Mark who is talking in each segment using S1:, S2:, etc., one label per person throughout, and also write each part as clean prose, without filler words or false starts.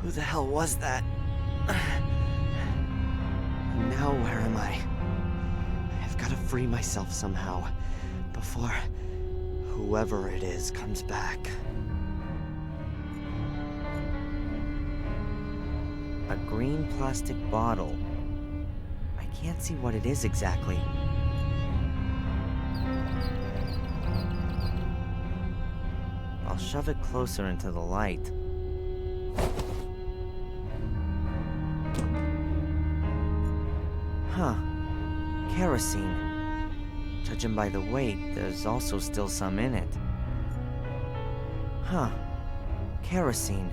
S1: Who the hell was that? And now where am I? I've got to free myself somehow before whoever it is comes back. A green plastic bottle. I can't see what it is exactly. I'll shove it closer into the light. Huh. Kerosene. Judging by the weight, there's also still some in it. Huh. Kerosene.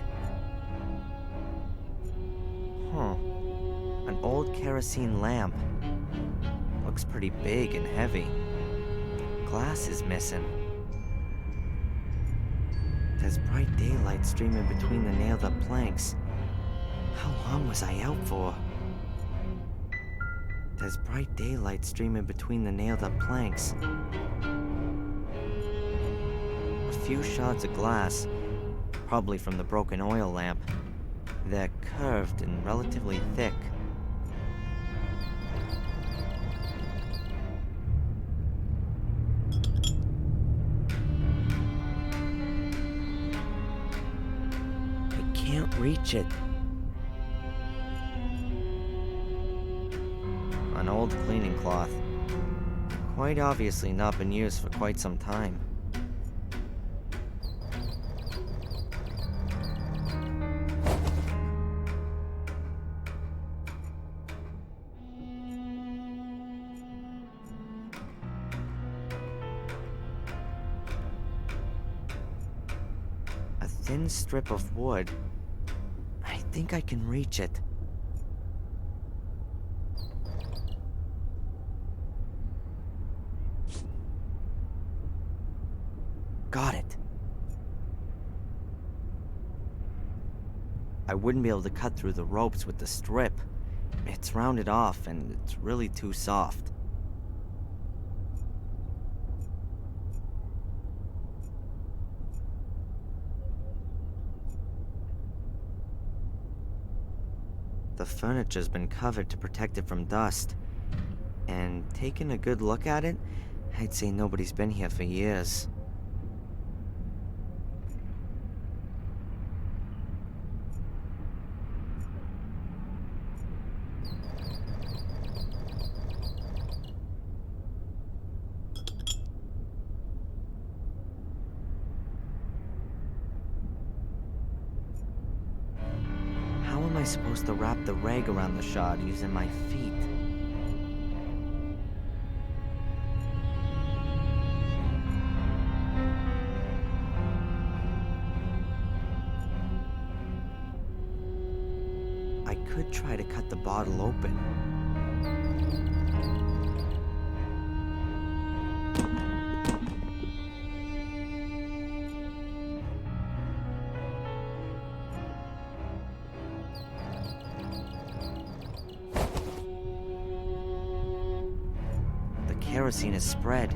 S1: Huh. An old kerosene lamp. Looks pretty big and heavy. Glass is missing. There's bright daylight streaming between the nailed-up planks. How long was I out for? There's bright daylight streaming between the nailed-up planks. A few shards of glass, probably from the broken oil lamp. They're curved and relatively thick. I can't reach it. An old cleaning cloth. Quite obviously not been used for quite some time. A thin strip of wood. I think I can reach it. Got it. I wouldn't be able to cut through the ropes with the strip. It's rounded off and it's really too soft. The furniture's been covered to protect it from dust. And taking a good look at it, I'd say nobody's been here for years. How am I supposed to wrap the rag around the shard using my feet? I could try to cut the bottle open. The kerosene is spread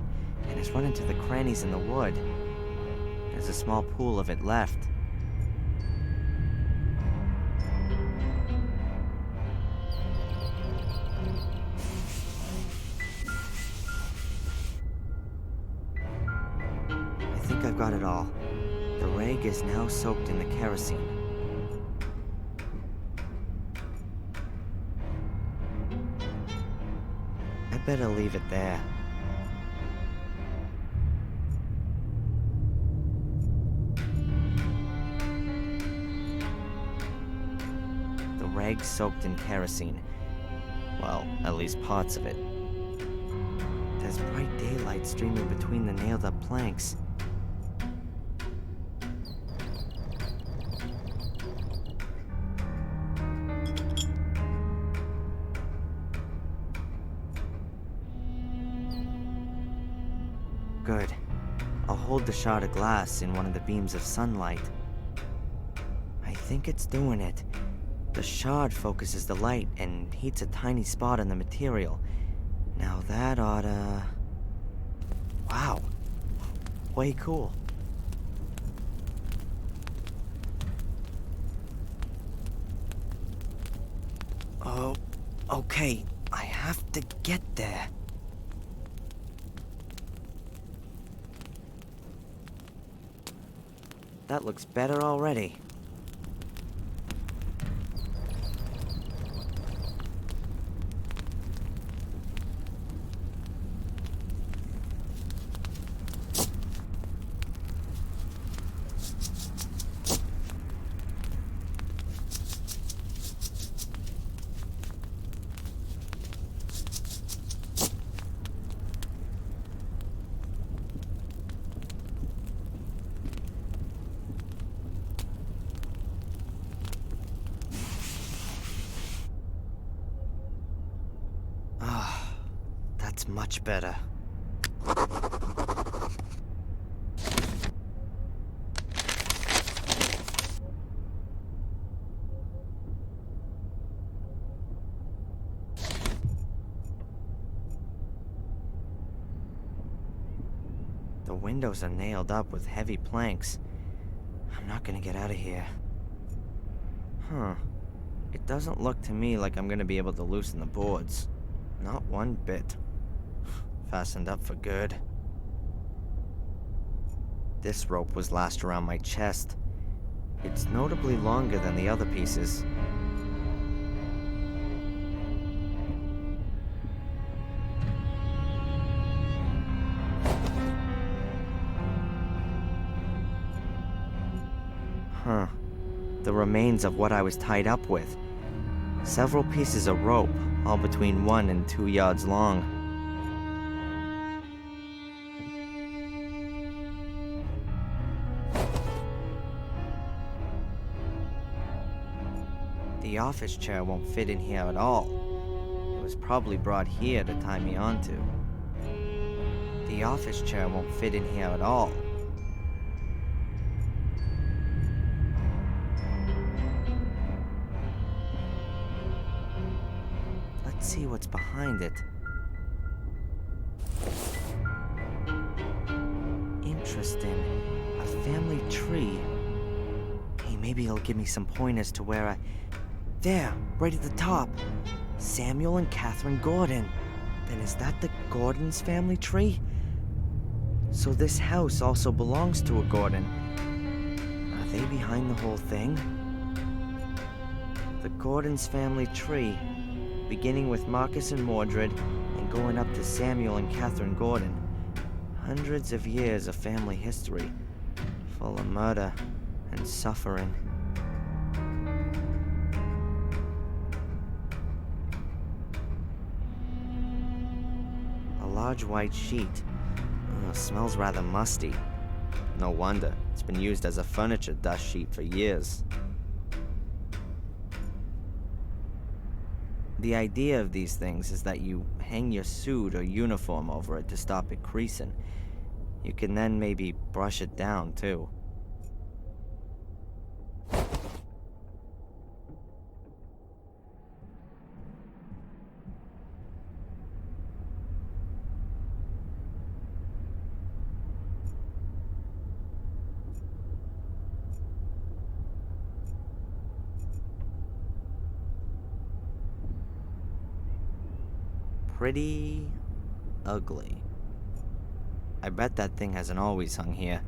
S1: and has run into the crannies in the wood. There's a small pool of it left. I think I've got it all. The rag is now soaked in the kerosene. I better leave it there. The rag soaked in kerosene. Well, at least parts of it. There's bright daylight streaming between the nailed-up planks. Good. I'll hold the shard of glass in one of the beams of sunlight. I think it's doing it. The shard focuses the light and heats a tiny spot on the material. Now that oughta... Wow. Way cool. Okay, I have to get there. That looks better already. That's much better. The windows are nailed up with heavy planks. I'm not gonna get out of here. It doesn't look to me like I'm gonna be able to loosen the boards. Not one bit. Fastened up for good. This rope was lashed around my chest. It's notably longer than the other pieces. The remains of what I was tied up with. Several pieces of rope, all between 1 and 2 yards long. The office chair won't fit in here at all. It was probably brought here to tie me onto. The office chair won't fit in here at all. Let's see what's behind it. Interesting. A family tree. Hey, maybe it'll give me some pointers to where I... There, right at the top. Samuel and Catherine Gordon. Then is that the Gordon's family tree? So this house also belongs to a Gordon. Are they behind the whole thing? The Gordon's family tree, beginning with Marcus and Mordred and going up to Samuel and Catherine Gordon. Hundreds of years of family history, full of murder and suffering. A large white sheet. Smells rather musty. No wonder. It's been used as a furniture dust sheet for years. The idea of these things is that you hang your suit or uniform over it to stop it creasing. You can then maybe brush it down, too. Pretty ugly. I bet that thing hasn't always hung here.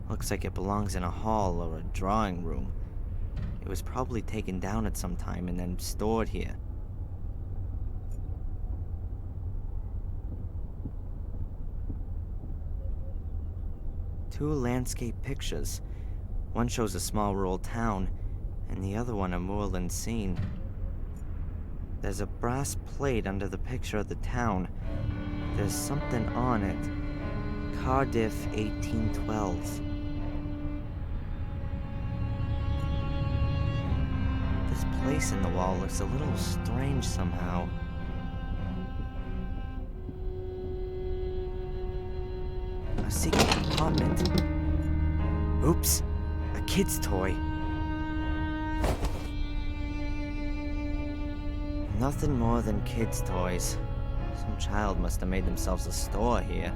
S1: Looks like it belongs in a hall or a drawing room. It was probably taken down at some time and then stored here. Two landscape pictures. One shows a small rural town, and the other one a moorland scene. There's a brass plate under the picture of the town. There's something on it. Cardiff 1812. This place in the wall looks a little strange somehow. A secret compartment. Oops, a kid's toy. Nothing more than kids' toys. Some child must have made themselves a store here.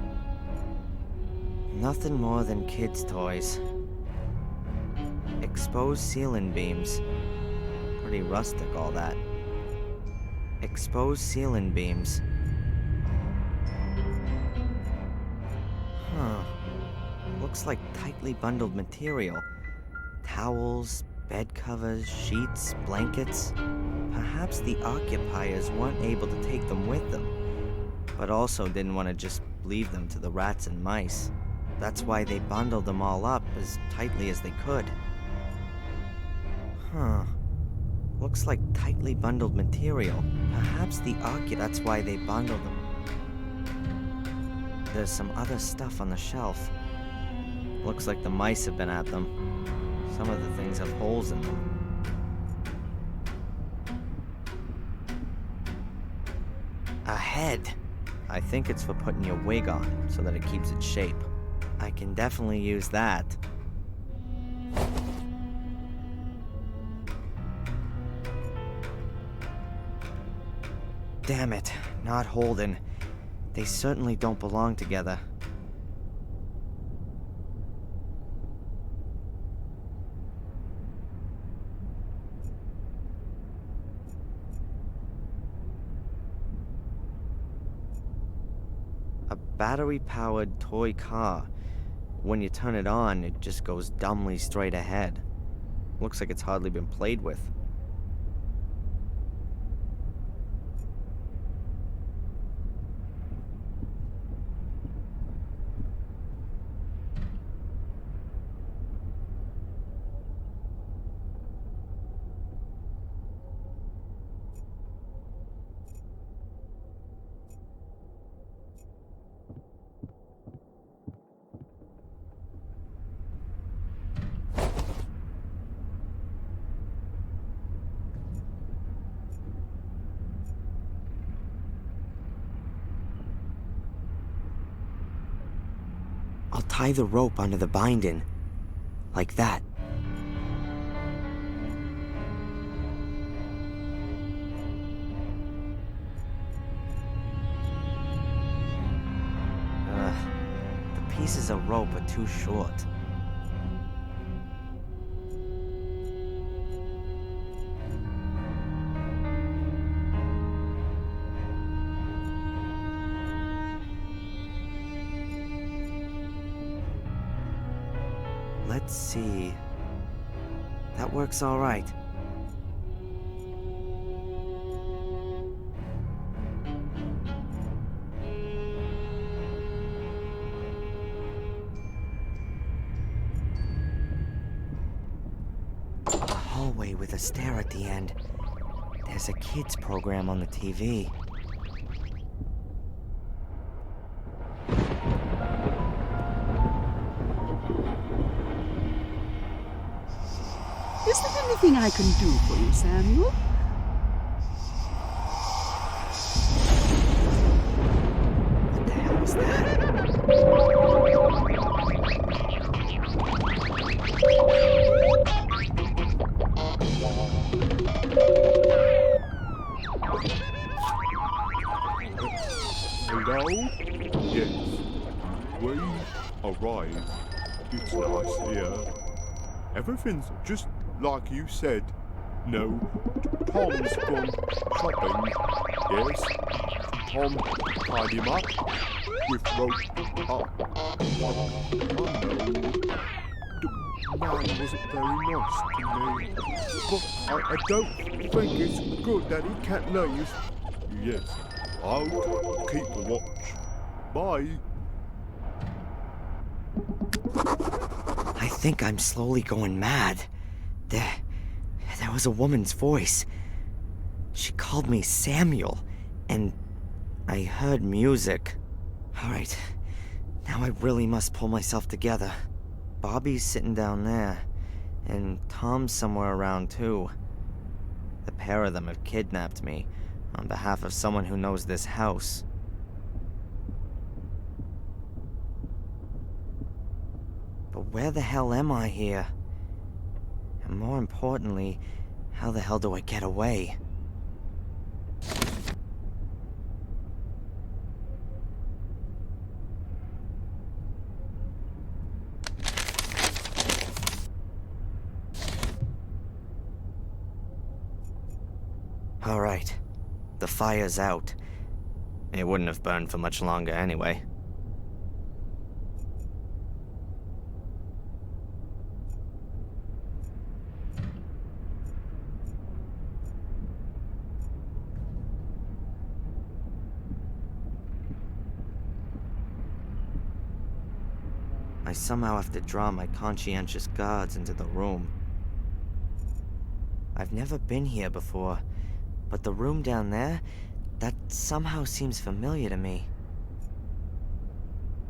S1: Nothing more than kids' toys. Exposed ceiling beams. Pretty rustic, all that. Exposed ceiling beams. Huh. Looks like tightly bundled material. Towels, bed covers, sheets, blankets. Perhaps the occupiers weren't able to take them with them, but also didn't want to just leave them to the rats and mice. That's why they bundled them all up as tightly as they could. Huh. Looks like tightly bundled material. Perhaps that's why they bundled them. There's some other stuff on the shelf. Looks like the mice have been at them. Some of the things have holes in them. A head. I think it's for putting your wig on so that it keeps its shape. I can definitely use that. Damn it, not holding. They certainly don't belong together. A battery-powered toy car. When you turn it on, it just goes dumbly straight ahead. Looks like it's hardly been played with. I'll tie the rope onto the binding. Like that. The pieces of rope are too short. Let's see. That works all right. A hallway with a stair at the end. There's a kids program on the TV.
S2: Is there anything I can do for you, Samuel?
S1: What the hell was that?
S3: Hello? Yes. We arrived. It's nice here. Everything's just like you said. No, Tom's gone shopping. Yes, Tom tied him up with rope up. The man wasn't very nice to me. But I don't think it's good that he can't leave. Yes, I'll keep a watch. Bye.
S1: I think I'm slowly going mad. There was a woman's voice. She called me Samuel, and I heard music. All right, now I really must pull myself together. Bobby's sitting down there, and Tom's somewhere around too. The pair of them have kidnapped me on behalf of someone who knows this house. But where the hell am I here? And more importantly, how the hell do I get away? All right, The fire's out. It wouldn't have burned for much longer anyway. I somehow have to draw my conscientious guards into the room. I've never been here before, but the room down there, that somehow seems familiar to me.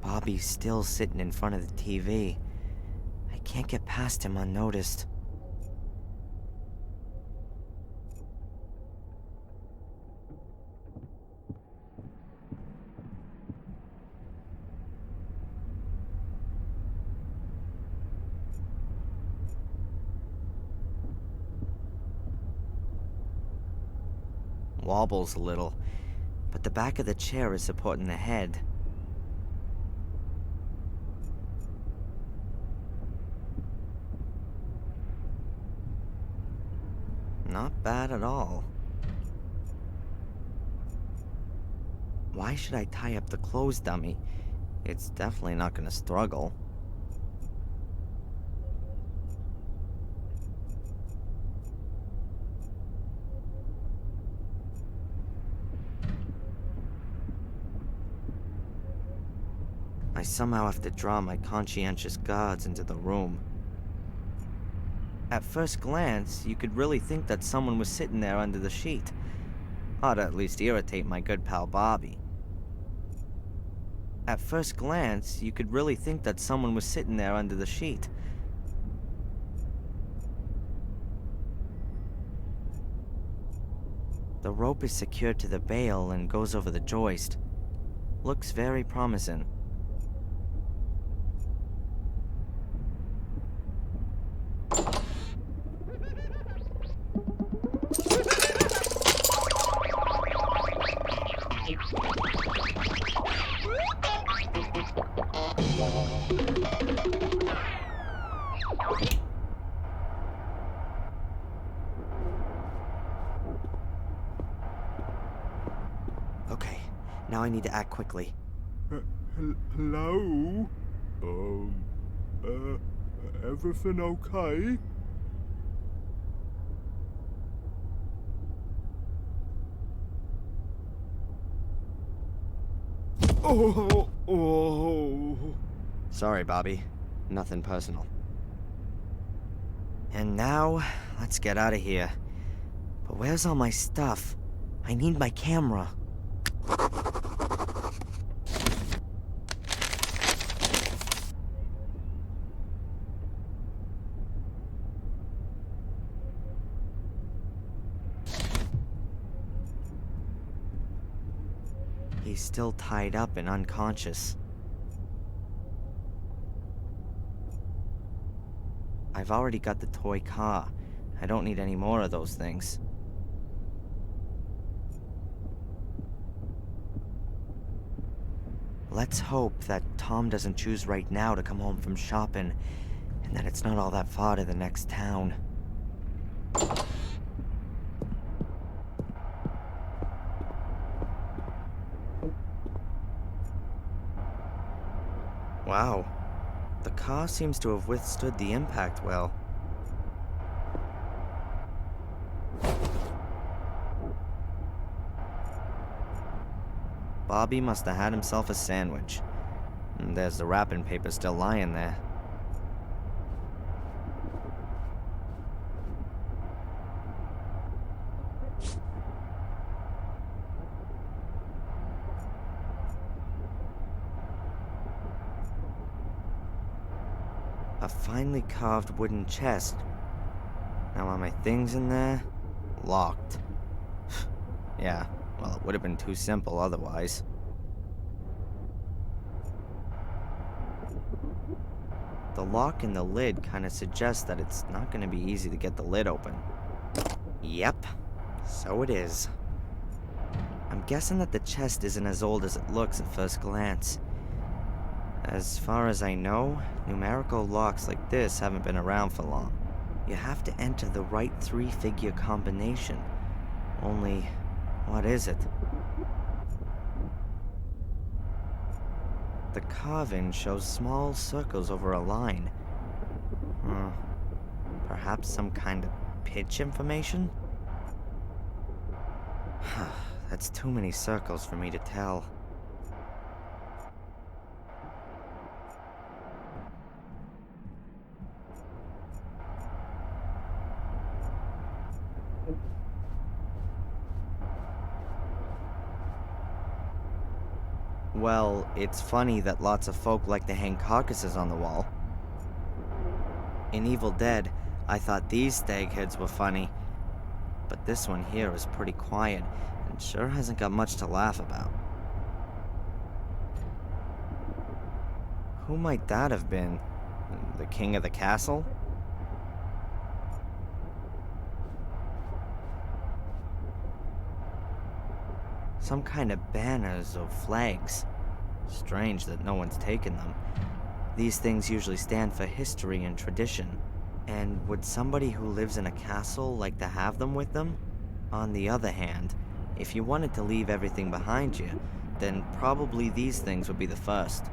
S1: Bobby's still sitting in front of the TV. I can't get past him unnoticed. Wobbles a little, but the back of the chair is supporting the head. Not bad at all. Why should I tie up the clothes dummy? It's definitely not gonna struggle. I somehow have to draw my conscientious guards into the room. At first glance, you could really think that someone was sitting there under the sheet. Ought to at least irritate my good pal Bobby. At first glance, you could really think that someone was sitting there under the sheet. The rope is secured to the bale and goes over the joist. Looks very promising. Okay, now I need to act quickly.
S3: Hello? Everything okay? Oh.
S1: Sorry, Bobby. Nothing personal. And now, let's get out of here. But where's all my stuff? I need my camera. He's still tied up and unconscious. I've already got the toy car. I don't need any more of those things. Let's hope that Tom doesn't choose right now to come home from shopping, and that it's not all that far to the next town. Wow. The car seems to have withstood the impact well. Bobby must have had himself a sandwich. And there's the wrapping paper still lying there. A finely carved wooden chest. Now are my things in there? Locked. Yeah, well, it would have been too simple otherwise. The lock in the lid kind of suggests that it's not going to be easy to get the lid open. Yep, so it is. I'm guessing that the chest isn't as old as it looks at first glance. As far as I know, numerical locks like this haven't been around for long. You have to enter the right 3-figure combination. Only, What is it? The carving shows small circles over a line. Perhaps some kind of pitch information? That's too many circles for me to tell. Well, it's funny that lots of folk like to hang carcasses on the wall. In Evil Dead, I thought these stagheads were funny, but this one here is pretty quiet and sure hasn't got much to laugh about. Who might that have been? The king of the castle? Some kind of banners or flags. Strange that no one's taken them. These things usually stand for history and tradition. And would somebody who lives in a castle like to have them with them? On the other hand, if you wanted to leave everything behind you, then probably these things would be the first.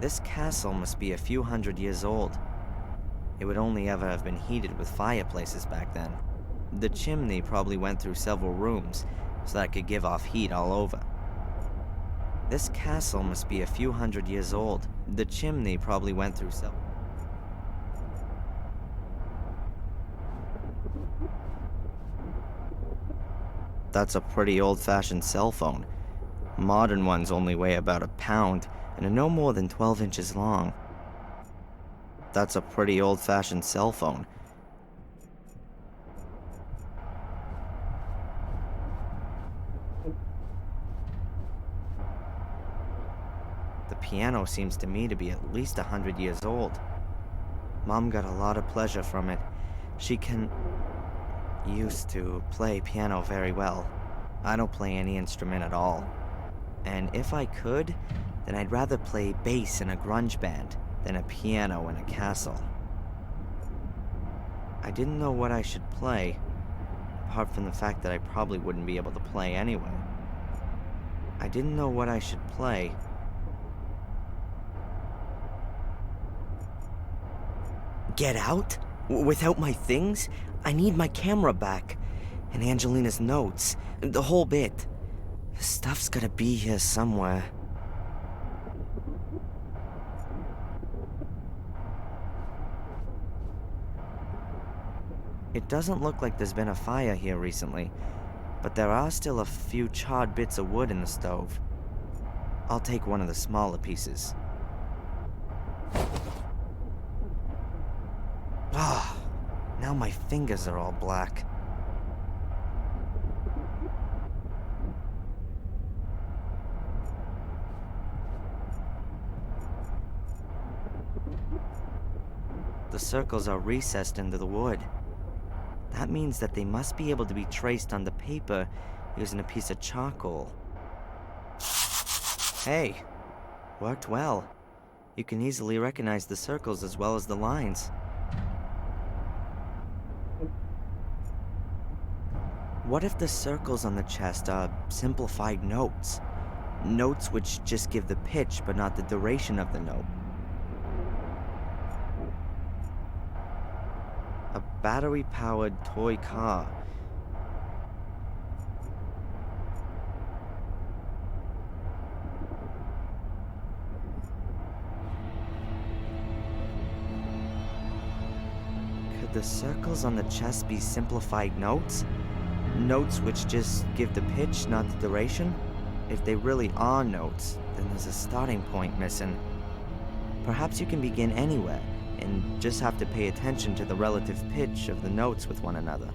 S1: This castle must be a few hundred years old. It would only ever have been heated with fireplaces back then. The chimney probably went through several rooms, so that it could give off heat all over. This castle must be a few hundred years old. The chimney probably went through several... That's a pretty old-fashioned cell phone. Modern ones only weigh about a pound and are no more than 12 inches long. That's a pretty old-fashioned cell phone. The piano seems to me to be at least 100 years old. Mom got a lot of pleasure from it. She used to play piano very well. I don't play any instrument at all. And if I could, then I'd rather play bass in a grunge band than a piano in a castle. I didn't know what I should play, apart from the fact that I probably wouldn't be able to play anyway. I didn't know what I should play. Get out? Without my things? I need my camera back. And Angelina's notes. The whole bit. The stuff's gotta be here somewhere. It doesn't look like there's been a fire here recently, but there are still a few charred bits of wood in the stove. I'll take one of the smaller pieces. Now my fingers are all black. The circles are recessed into the wood. That means that they must be able to be traced on the paper using a piece of charcoal. Hey, worked well. You can easily recognize the circles as well as the lines. What if the circles on the chest are simplified notes? Notes which just give the pitch but not the duration of the note. A battery-powered toy car. Could the circles on the chest be simplified notes? Notes which just give the pitch, not the duration? If they really are notes, then there's a starting point missing. Perhaps you can begin anywhere, and just have to pay attention to the relative pitch of the notes with one another.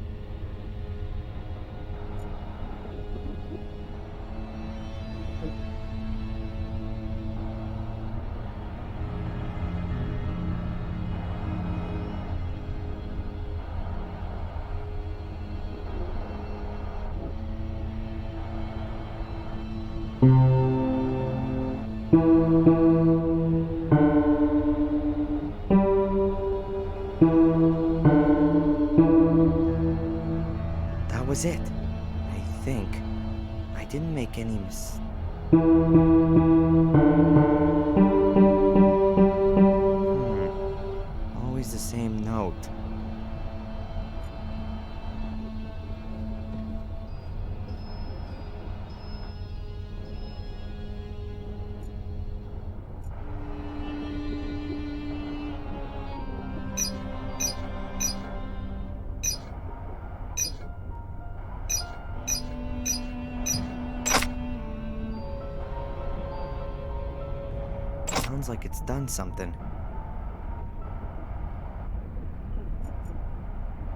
S1: was it. I think. I didn't make any Always the same note. Sounds like it's done something.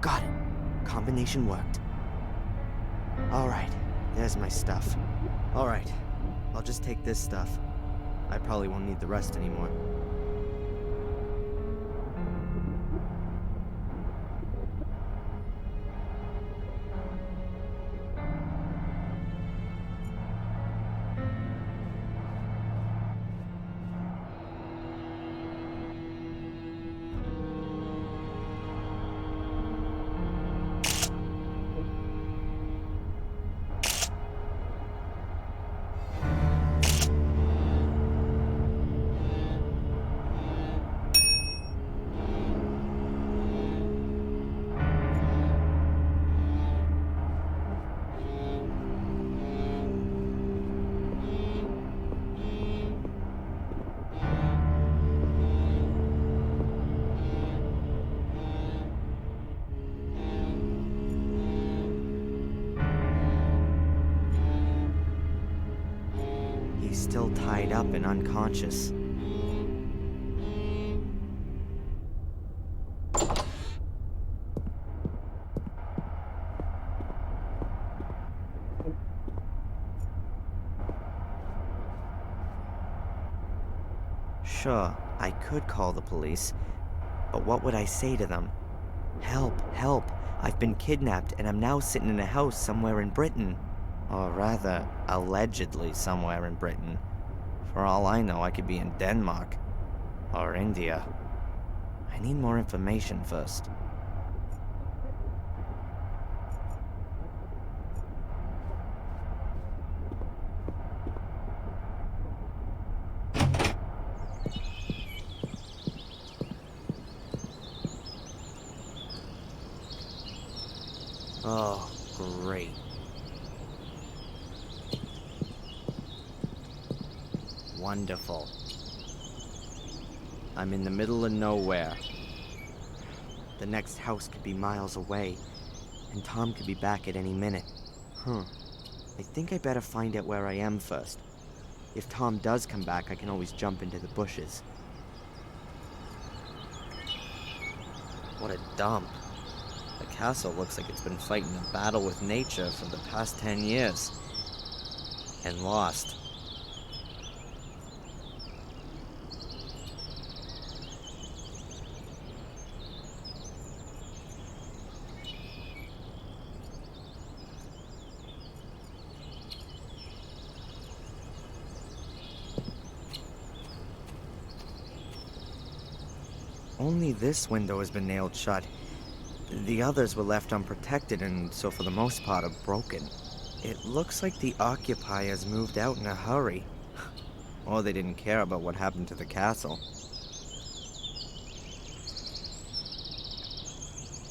S1: Got it. Combination worked. Alright, there's my stuff. Alright, I'll just take this stuff. I probably won't need the rest anymore. Still tied up and unconscious. Sure, I could call the police, but what would I say to them? Help, help, I've been kidnapped and I'm now sitting in a house somewhere in Britain. Or rather, allegedly somewhere in Britain. For all I know, I could be in Denmark. Or India. I need more information first. Oh, great. Wonderful. I'm in the middle of nowhere. The next house could be miles away, and Tom could be back at any minute. I think I better find out where I am first. If Tom does come back, I can always jump into the bushes. What a dump. The castle looks like it's been fighting a battle with nature for the past 10 years. And lost. Only this window has been nailed shut. The others were left unprotected and so for the most part are broken. It looks like the occupiers moved out in a hurry. Or they didn't care about what happened to the castle.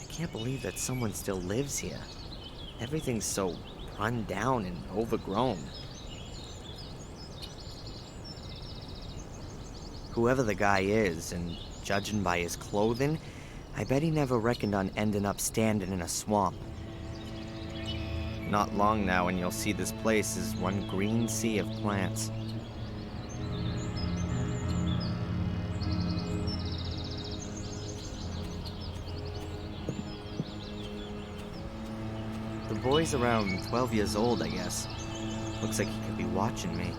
S1: I can't believe that someone still lives here. Everything's so run down and overgrown. Whoever the guy is, and judging by his clothing, I bet he never reckoned on ending up standing in a swamp. Not long now and you'll see this place is one green sea of plants. The boy's around 12 years old, I guess. Looks like he could be watching me.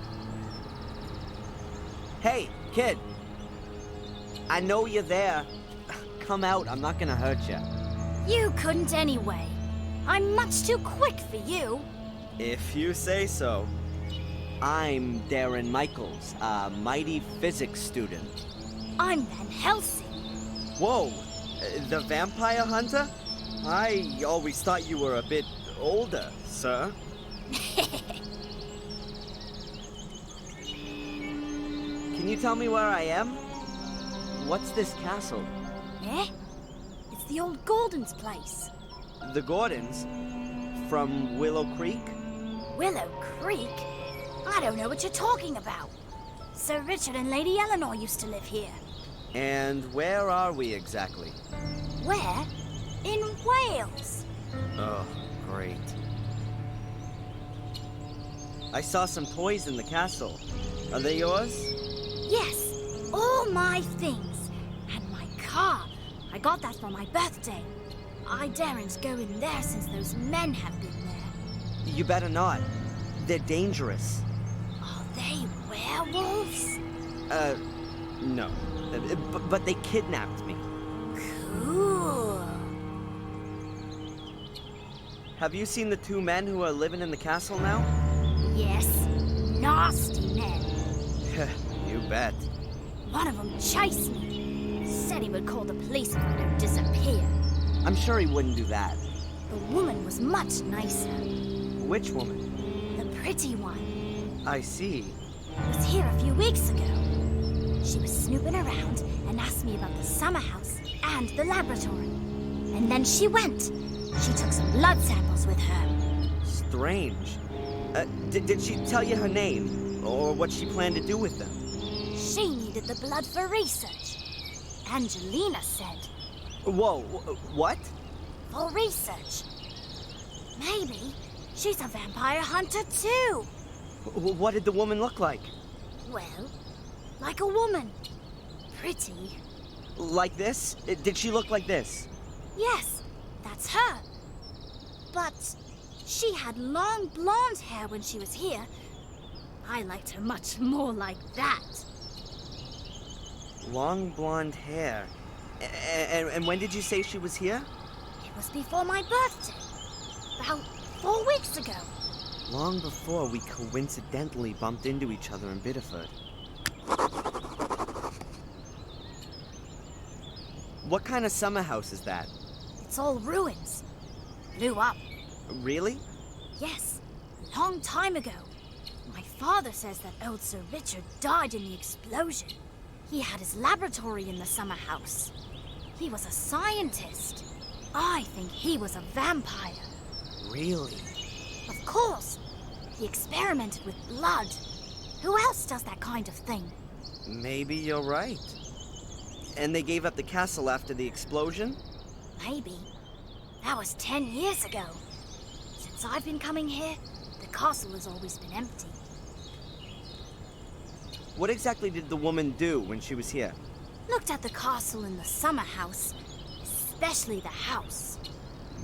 S1: Hey, kid! I know you're there. Come out, I'm not gonna hurt you.
S4: You couldn't anyway. I'm much too quick for you.
S1: If you say so. I'm Darren Michaels, a mighty physics student.
S4: I'm Van Helsing.
S1: Whoa, the vampire hunter? I always thought you were a bit older, sir. Can you tell me where I am? What's this castle?
S4: Eh? It's the old Gordon's place.
S1: The Gordons? From Willow Creek?
S4: Willow Creek? I don't know what you're talking about. Sir Richard and Lady Eleanor used to live here.
S1: And where are we exactly?
S4: Where? In Wales.
S1: Oh, great. I saw some toys in the castle. Are they yours?
S4: Yes, all my things. And my car. I got that for my birthday. I daren't go in there since those men have been there.
S1: You better not. They're dangerous.
S4: Are they werewolves?
S1: No. But they kidnapped me.
S4: Cool.
S1: Have you seen the two men who are living in the castle now?
S4: Yes, nasty men.
S1: You bet.
S4: One of them chased me. Said he would call the police if I don't disappear.
S1: I'm sure he wouldn't do that.
S4: The woman was much nicer.
S1: Which woman?
S4: The pretty one.
S1: I see.
S4: Was here a few weeks ago. She was snooping around and asked me about the summer house and the laboratory. And then she went. She took some blood samples with her.
S1: Strange. Did she tell you her name? Or what she planned to do with them?
S4: She needed the blood for research. Angelina said.
S1: Whoa, what?
S4: For research. Maybe she's a vampire hunter too.
S1: What did the woman look like?
S4: Well, like a woman. Pretty.
S1: Like this? Did she look like this?
S4: Yes, that's her. But she had long blonde hair when she was here. I liked her much more like that.
S1: Long blonde hair. And when did you say she was here?
S4: It was before my birthday. About 4 weeks ago.
S1: Long before we coincidentally bumped into each other in Biddeford. What kind of summer house is that?
S4: It's all ruins. Blew up.
S1: Really?
S4: Yes, long time ago. My father says that old Sir Richard died in the explosion. He had his laboratory in the summer house. He was a scientist. I think he was a vampire.
S1: Really?
S4: Of course. He experimented with blood. Who else does that kind of thing?
S1: Maybe you're right. And they gave up the castle after the explosion?
S4: Maybe. That was 10 years ago. Since I've been coming here, the castle has always been empty.
S1: What exactly did the woman do when she was here?
S4: Looked at the castle and the summer house, especially the house.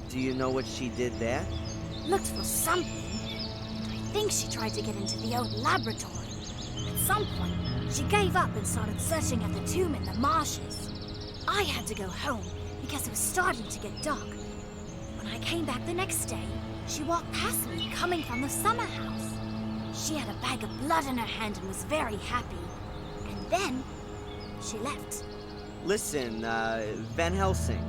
S1: Do you know what she did there?
S4: Looked for something, and I think she tried to get into the old laboratory. At some point, she gave up and started searching at the tomb in the marshes. I had to go home because it was starting to get dark. When I came back the next day, she walked past me coming from the summer house. She had a bag of blood in her hand and was very happy. And then, she left.
S1: Listen, Van Helsing,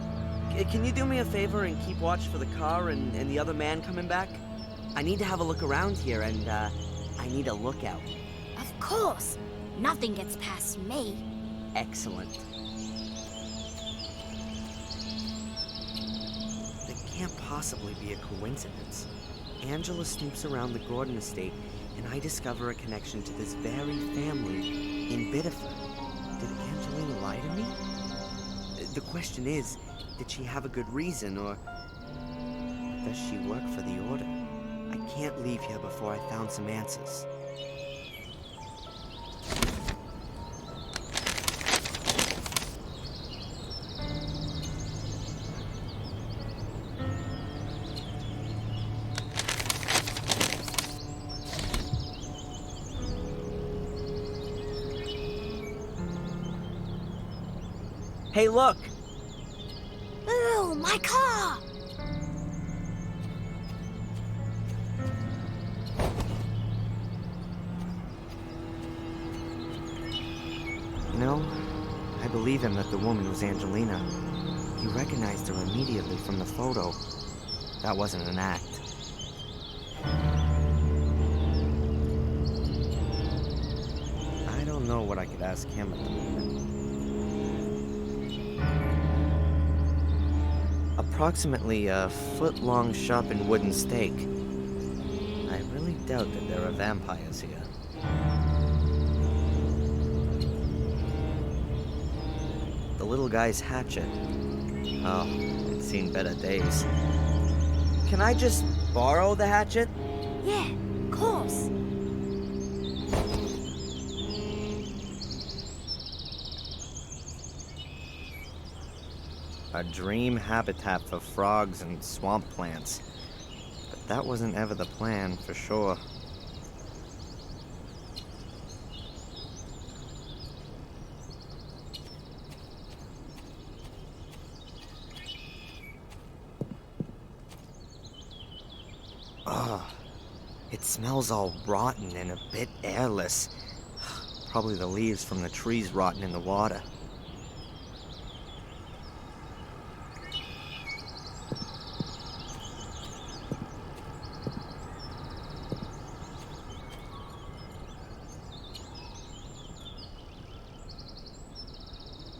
S1: can you do me a favor and keep watch for the car and the other man coming back? I need to have a look around here and, I need a lookout.
S4: Of course. Nothing gets past me.
S1: Excellent. That can't possibly be a coincidence. Angela snoops around the Gordon estate, and I discover a connection to this very family in Biddeford. Did Angelina lie to me? The question is, did she have a good reason, or does she work for the Order? I can't leave here before I found some answers. Hey, look!
S4: Ooh, my car!
S1: No, I believe him that the woman was Angelina. He recognized her immediately from the photo. That wasn't an act. don't know what I could ask him at the moment. Approximately a foot-long sharpened wooden stake. I really doubt that there are vampires here. The little guy's hatchet. Oh, it's seen better days. Can I just borrow the hatchet?
S4: Yeah, of course.
S1: A dream habitat for frogs and swamp plants. But that wasn't ever the plan, for sure. Ugh. It smells all rotten and a bit airless. Probably the leaves from the trees rotten in the water.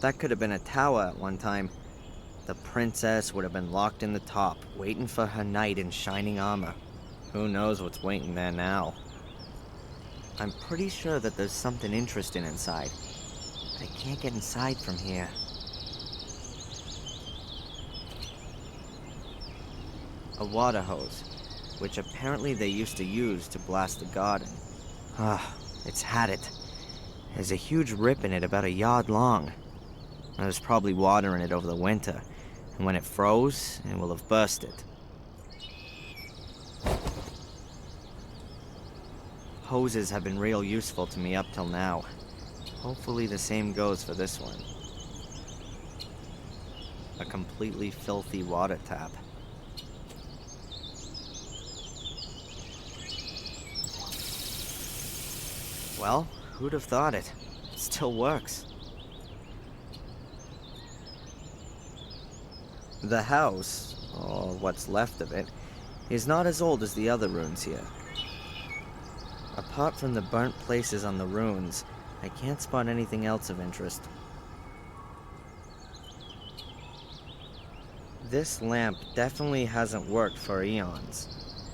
S1: That could have been a tower at one time. The princess would have been locked in the top, waiting for her knight in shining armor. Who knows what's waiting there now? I'm pretty sure that there's something interesting inside, but I can't get inside from here. A water hose, which apparently they used to use to blast the garden. It's had it. There's a huge rip in it about a yard long. I was probably watering it over the winter, and when it froze, it will have bursted. Hoses have been real useful to me up till now. Hopefully the same goes for this one. A completely filthy water tap. Well, who'd have thought it? It still works. The house, or what's left of it, is not as old as the other ruins here. Apart from the burnt places on the ruins, I can't spot anything else of interest. This lamp definitely hasn't worked for eons,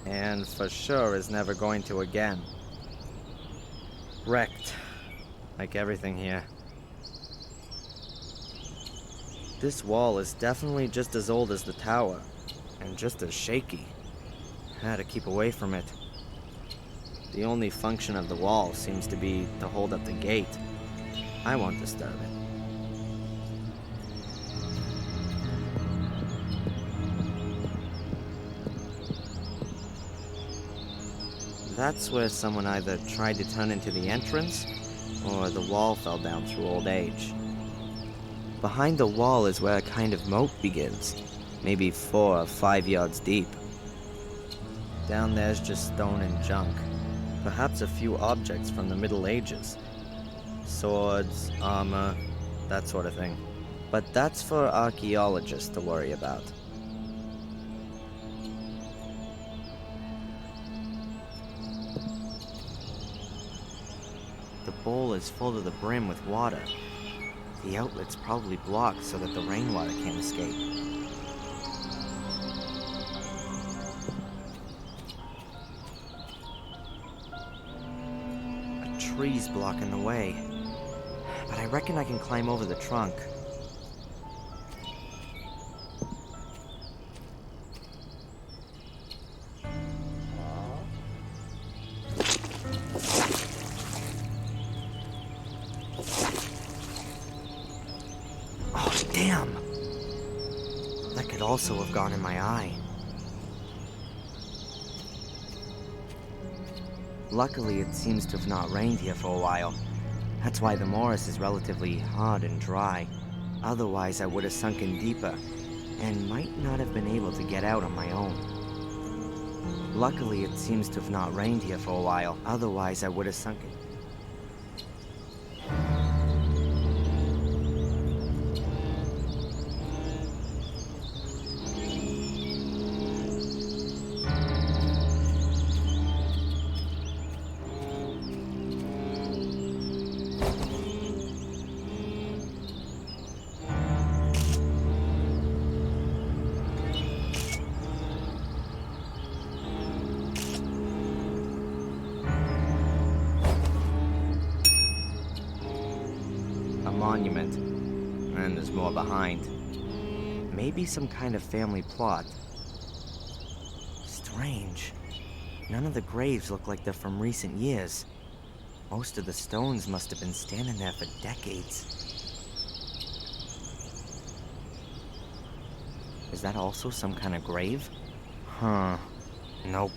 S1: and for sure is never going to again. Wrecked, like everything here. This wall is definitely just as old as the tower, and just as shaky. I had to keep away from it. The only function of the wall seems to be to hold up the gate. I won't disturb it. That's where someone either tried to turn into the entrance, or the wall fell down through old age. Behind the wall is where a kind of moat begins, maybe 4 or 5 yards deep. Down there's just stone and junk, perhaps a few objects from the Middle Ages. Swords, armor, that sort of thing. But that's for archaeologists to worry about. The bowl is full to the brim with water. The outlet's probably blocked so that the rainwater can't escape. A tree's blocking the way, but I reckon I can climb over the trunk. Damn! That could also have gone in my eye. Luckily, it seems to have not rained here for a while. That's why the morass is relatively hard and dry. Otherwise, I would have sunken deeper, and might not have been able to get out on my own. Luckily, it seems to have not rained here for a while. Otherwise, I would have sunken. a monument, and there's more behind. Maybe some kind of family plot. Strange. None of the graves look like they're from recent years. Most of the stones must have been standing there for decades. Is that also some kind of grave? Huh. Nope.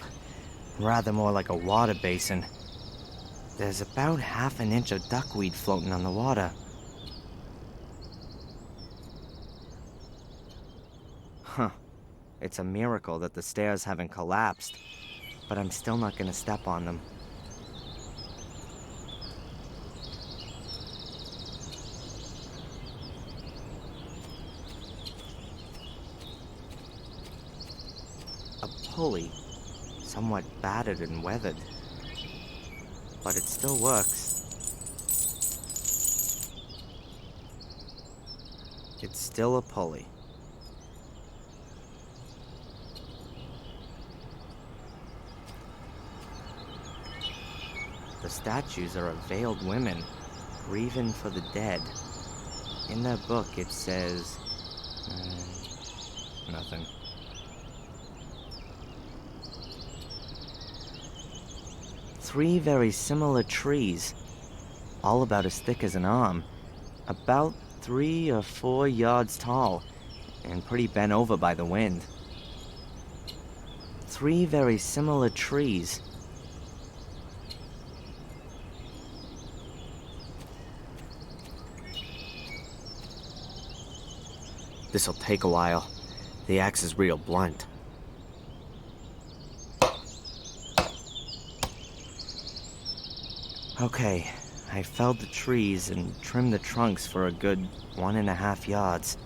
S1: Rather more like a water basin. There's about half an inch of duckweed floating on the water. Huh. It's a miracle that the stairs haven't collapsed, but I'm still not gonna step on them. A pulley, somewhat battered and weathered, but it still works. It's still a pulley. The statues are of veiled women, grieving for the dead. In their book it says... nothing. Three very similar trees, all about as thick as an arm, about 3 or 4 yards tall, and pretty bent over by the wind. 3 very similar trees. This'll take a while. The axe is real blunt. Okay, I felled the trees and trimmed the trunks for a good 1.5 yards.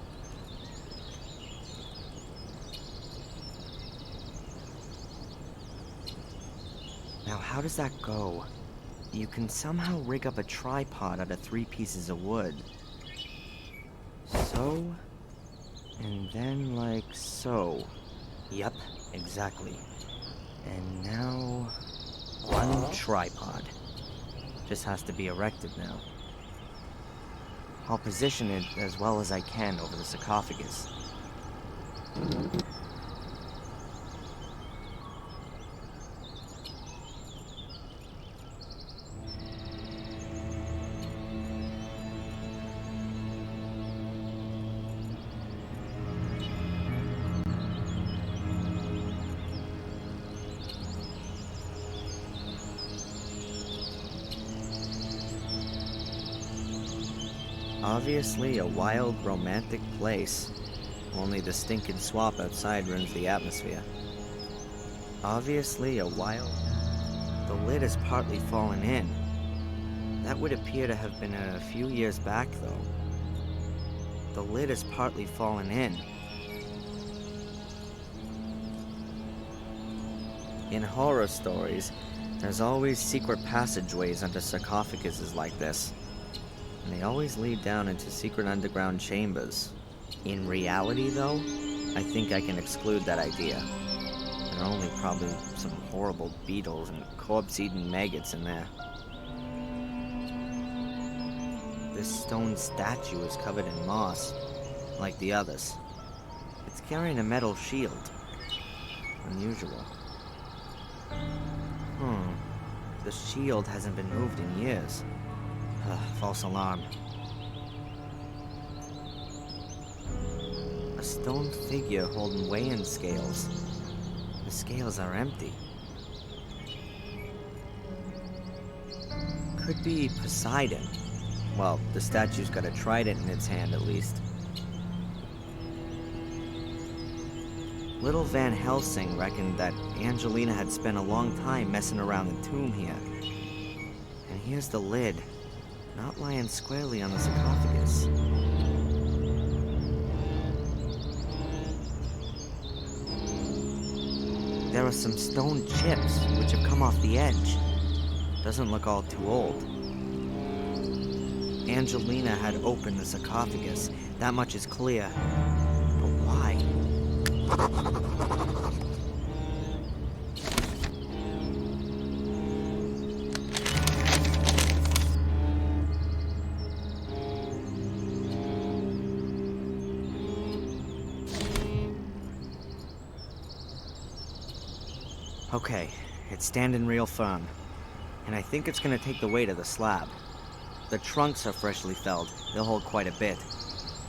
S1: Now how does that go? You can somehow rig up a tripod out of 3 pieces of wood. So, and then like so. Yep, exactly. And now, one tripod. Just has to be erected now. I'll position it as well as I can over the sarcophagus. Obviously a wild, romantic place. Only the stinking swamp outside ruins the atmosphere. Obviously a wild... The lid is partly fallen in. That would appear to have been a few years back, though. The lid is partly fallen in. In horror stories, there's always secret passageways under sarcophaguses like this. And they always lead down into secret underground chambers. In reality, though, I think I can exclude that idea. There are only probably some horrible beetles and corpse-eating maggots in there. This stone statue is covered in moss, like the others. It's carrying a metal shield. Unusual. The shield hasn't been moved in years. False alarm. A stone figure holding weighing scales. The scales are empty. Could be Poseidon. Well, the statue's got a trident in its hand, at least. Little Van Helsing reckoned that Angelina had spent a long time messing around the tomb here. And here's the lid. Not lying squarely on the sarcophagus. There are some stone chips which have come off the edge. Doesn't look all too old. Angelina had opened the sarcophagus. That much is clear. But why? Okay, it's standing real firm. And I think it's gonna take the weight of the slab. The trunks are freshly felled. They'll hold quite a bit.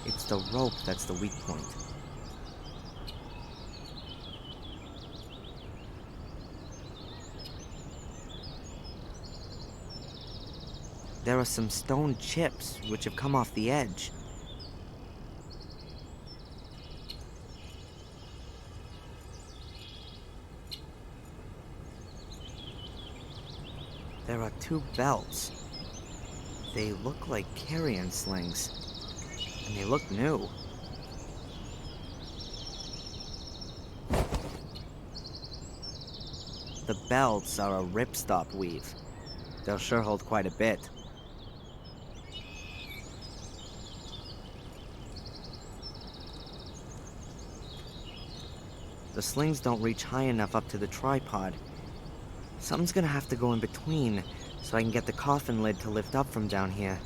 S1: It's the rope that's the weak point. There are some stone chips which have come off the edge. There are 2 belts. They look like carrion slings, and they look new. The belts are a ripstop weave. They'll sure hold quite a bit. The slings don't reach high enough up to the tripod. Something's gonna have to go in between so I can get the coffin lid to lift up from down here.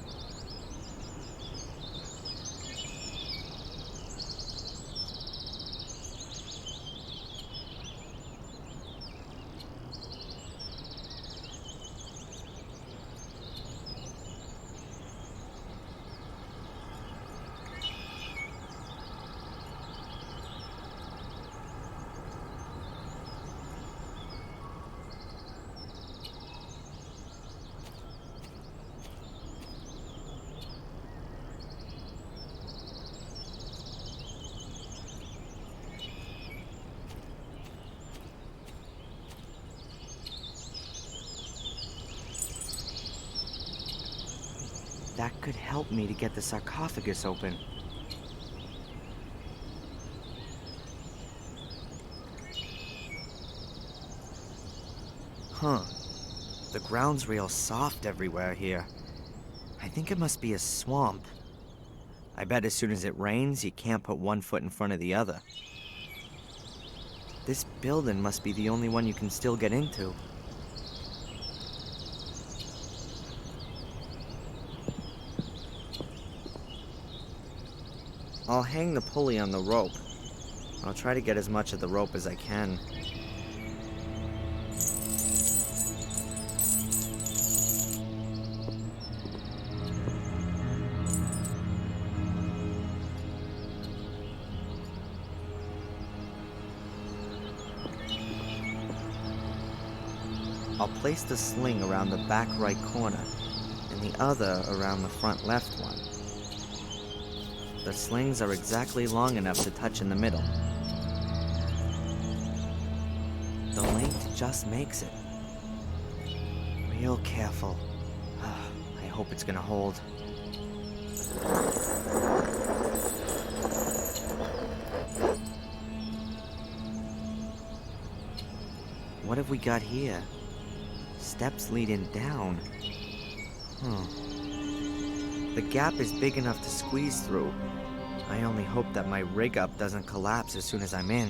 S1: That could help me to get the sarcophagus open. Huh. The ground's real soft everywhere here. I think it must be a swamp. I bet as soon as it rains, you can't put one foot in front of the other. This building must be the only one you can still get into. I'll hang the pulley on the rope. I'll try to get as much of the rope as I can. I'll place the sling around the back right corner, and the other around the front left one. The slings are exactly long enough to touch in the middle. The length just makes it. Real careful. I hope it's gonna hold. What have we got here? Steps leading down. The gap is big enough to squeeze through. I only hope that my rig up doesn't collapse as soon as I'm in.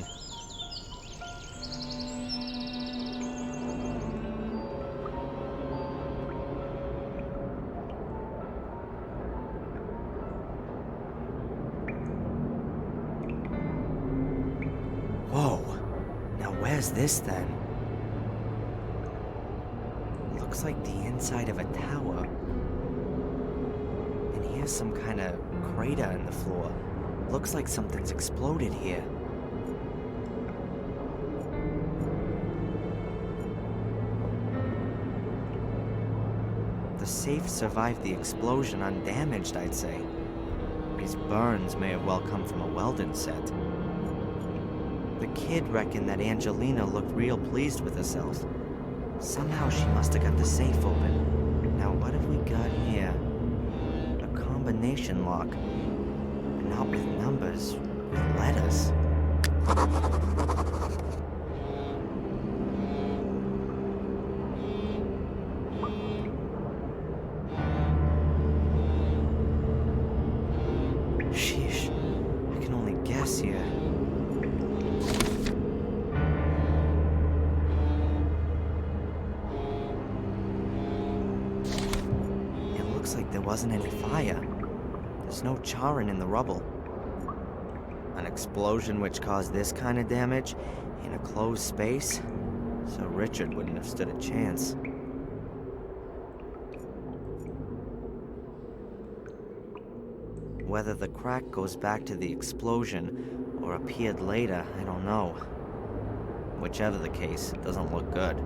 S1: Whoa. Now where's this then? Looks like the inside of a tower. And here's some kind of crater in the floor. Looks like something's exploded here. The safe survived the explosion undamaged, I'd say. These burns may have well come from a welding set. The kid reckoned that Angelina looked real pleased with herself. Somehow she must have got the safe open. Now what have we got here? A combination lock. But not with numbers, with letters. Sheesh, I can only guess here. Looks like there wasn't any fire. There's no charring in the rubble. An explosion which caused this kind of damage in a closed space? so Richard wouldn't have stood a chance. Whether the crack goes back to the explosion or appeared later, I don't know. Whichever the case, it doesn't look good.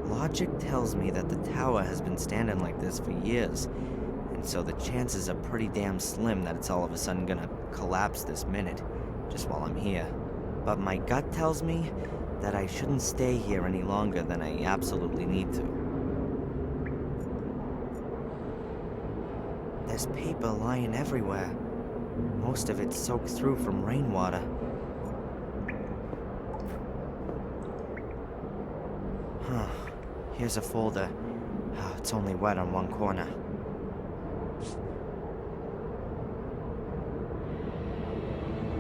S1: Logic tells me that the tower has been standing like this for years, and so the chances are pretty damn slim that it's all of a sudden gonna collapse this minute, just while I'm here. But my gut tells me that I shouldn't stay here any longer than I absolutely need to. There's paper lying everywhere. Most of it soaked through from rainwater. Huh. Here's a folder. Oh, it's only wet on one corner.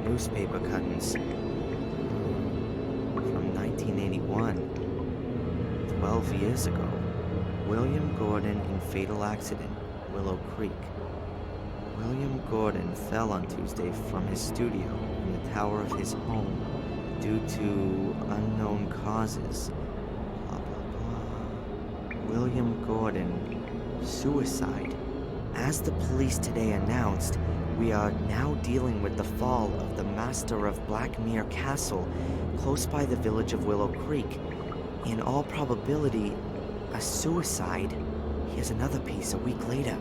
S1: Newspaper cuttings. From 1981. 12 years ago. William Gordon in fatal accident, Willow Creek. William Gordon fell on Tuesday from his studio in the tower of his home due to unknown causes. Blah, blah, blah. William Gordon, suicide. As the police today announced, we are now dealing with the fall of the master of Blackmere Castle, close by the village of Willow Creek. In all probability, a suicide. Here's another piece a week later.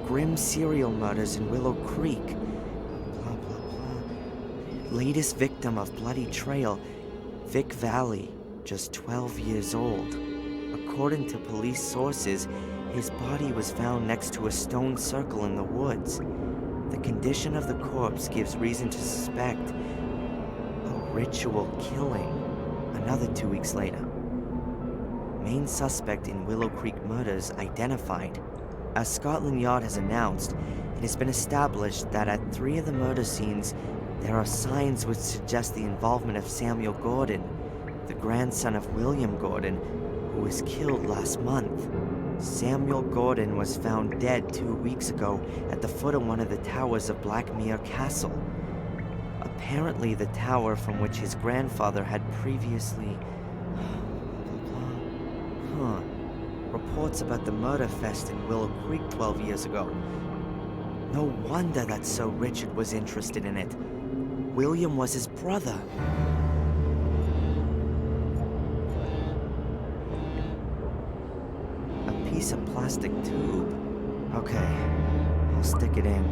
S1: Grim serial murders in Willow Creek. Blah, blah, blah. Latest victim of bloody trail, Vic Valley, just 12 years old. According to police sources, his body was found next to a stone circle in the woods. The condition of the corpse gives reason to suspect a ritual killing. Another 2 weeks later. Main suspect in Willow Creek murders identified. As Scotland Yard has announced, it has been established that at 3 of the murder scenes, there are signs which suggest the involvement of Samuel Gordon, the grandson of William Gordon, who was killed last month. Samuel Gordon was found dead 2 weeks ago at the foot of one of the towers of Blackmere Castle. Apparently the tower from which his grandfather had previously... Reports about the murder fest in Willow Creek 12 years ago. No wonder that Sir Richard was interested in it. William was his brother. A piece of plastic tube. Okay, I'll stick it in.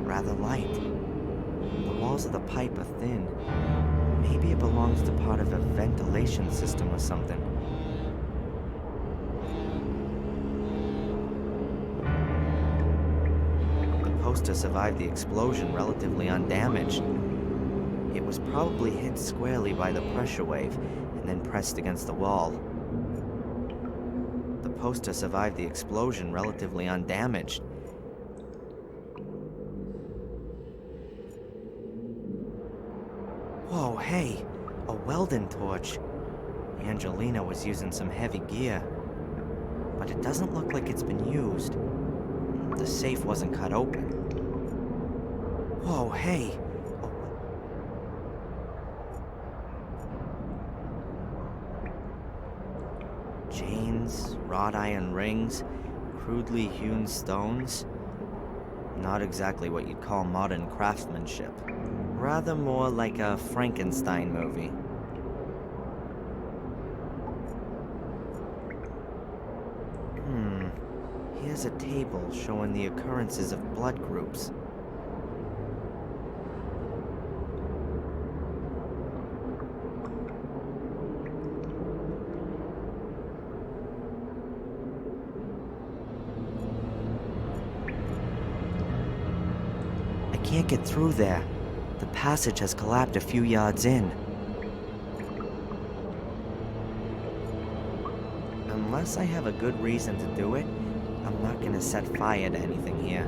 S1: Rather light. The walls of the pipe are thin. Maybe it belongs to part of a ventilation system or something. The poster survived the explosion relatively undamaged. It was probably hit squarely by the pressure wave and then pressed against the wall. The poster survived the explosion relatively undamaged. Whoa, hey, a welding torch. Angelina was using some heavy gear. But it doesn't look like it's been used. The safe wasn't cut open. Whoa, hey. Chains, wrought iron rings, crudely hewn stones. Not exactly what you'd call modern craftsmanship. Rather more like a Frankenstein movie. Here's a table showing the occurrences of blood groups. I can't get through there. The passage has collapsed a few yards in. Unless I have a good reason to do it, I'm not gonna set fire to anything here.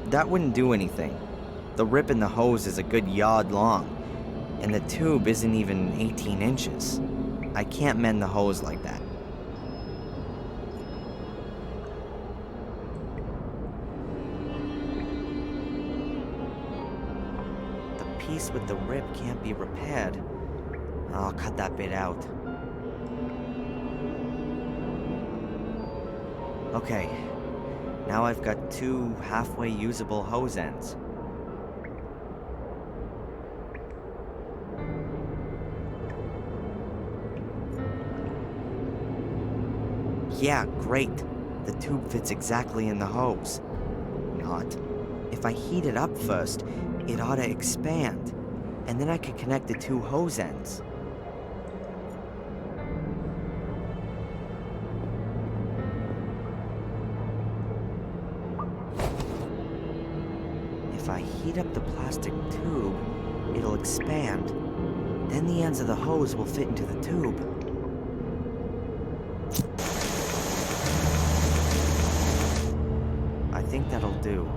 S1: That wouldn't do anything. The rip in the hose is a good yard long, and the tube isn't even 18 inches. I can't mend the hose like that. The piece with the rip can't be repaired. I'll cut that bit out. Okay, now I've got 2 halfway usable hose ends. Yeah, great. The tube fits exactly in the hose. Not. If I heat it up first, it ought to expand, and then I could connect the 2 hose ends. If I heat up the plastic tube, it'll expand. Then the ends of the hose will fit into the tube. I think that'll do.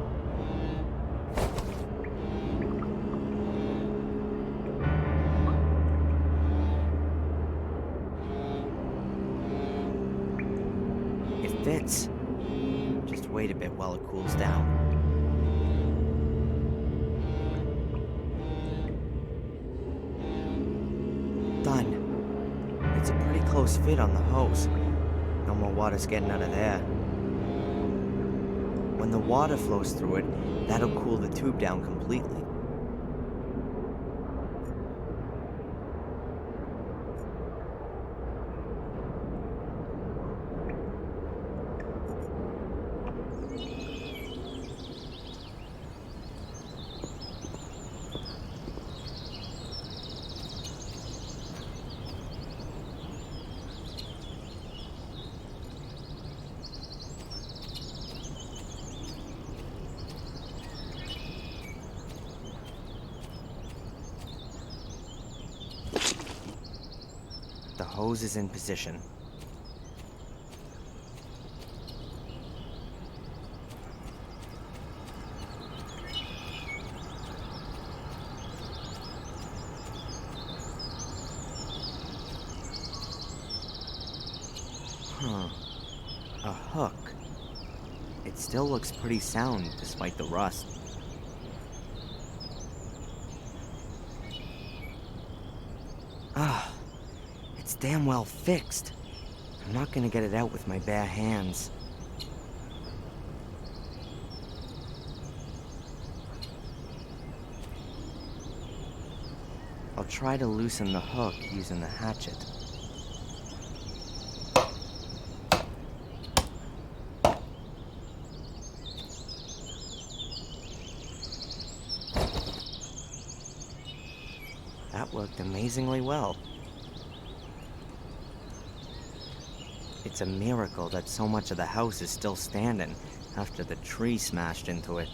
S1: It fits. Just wait a bit while it cools down. Done. It's a pretty close fit on the hose. No more water's getting out of there. When the water flows through it, that'll cool the tube down completely. The hose is in position. A hook. It still looks pretty sound despite the rust. It's damn well fixed. I'm not gonna get it out with my bare hands. I'll try to loosen the hook using the hatchet. That worked amazingly well. It's a miracle that so much of the house is still standing after the tree smashed into it.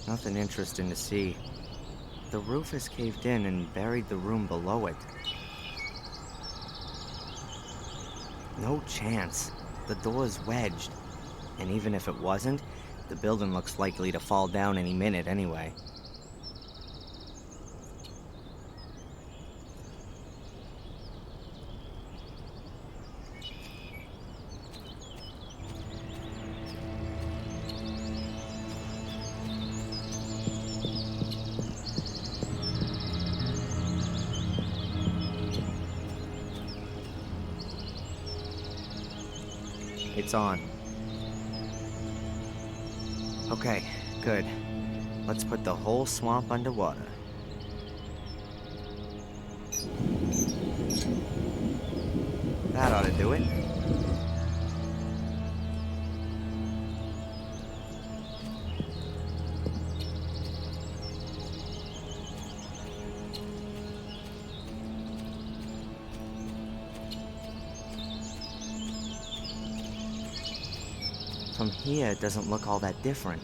S1: Nothing interesting to see. The roof has caved in and buried the room below it. No chance. The door's wedged. And even if it wasn't, the building looks likely to fall down any minute anyway. It's on. Okay, good. Let's put the whole swamp underwater. That ought to do it. From here, it doesn't look all that different.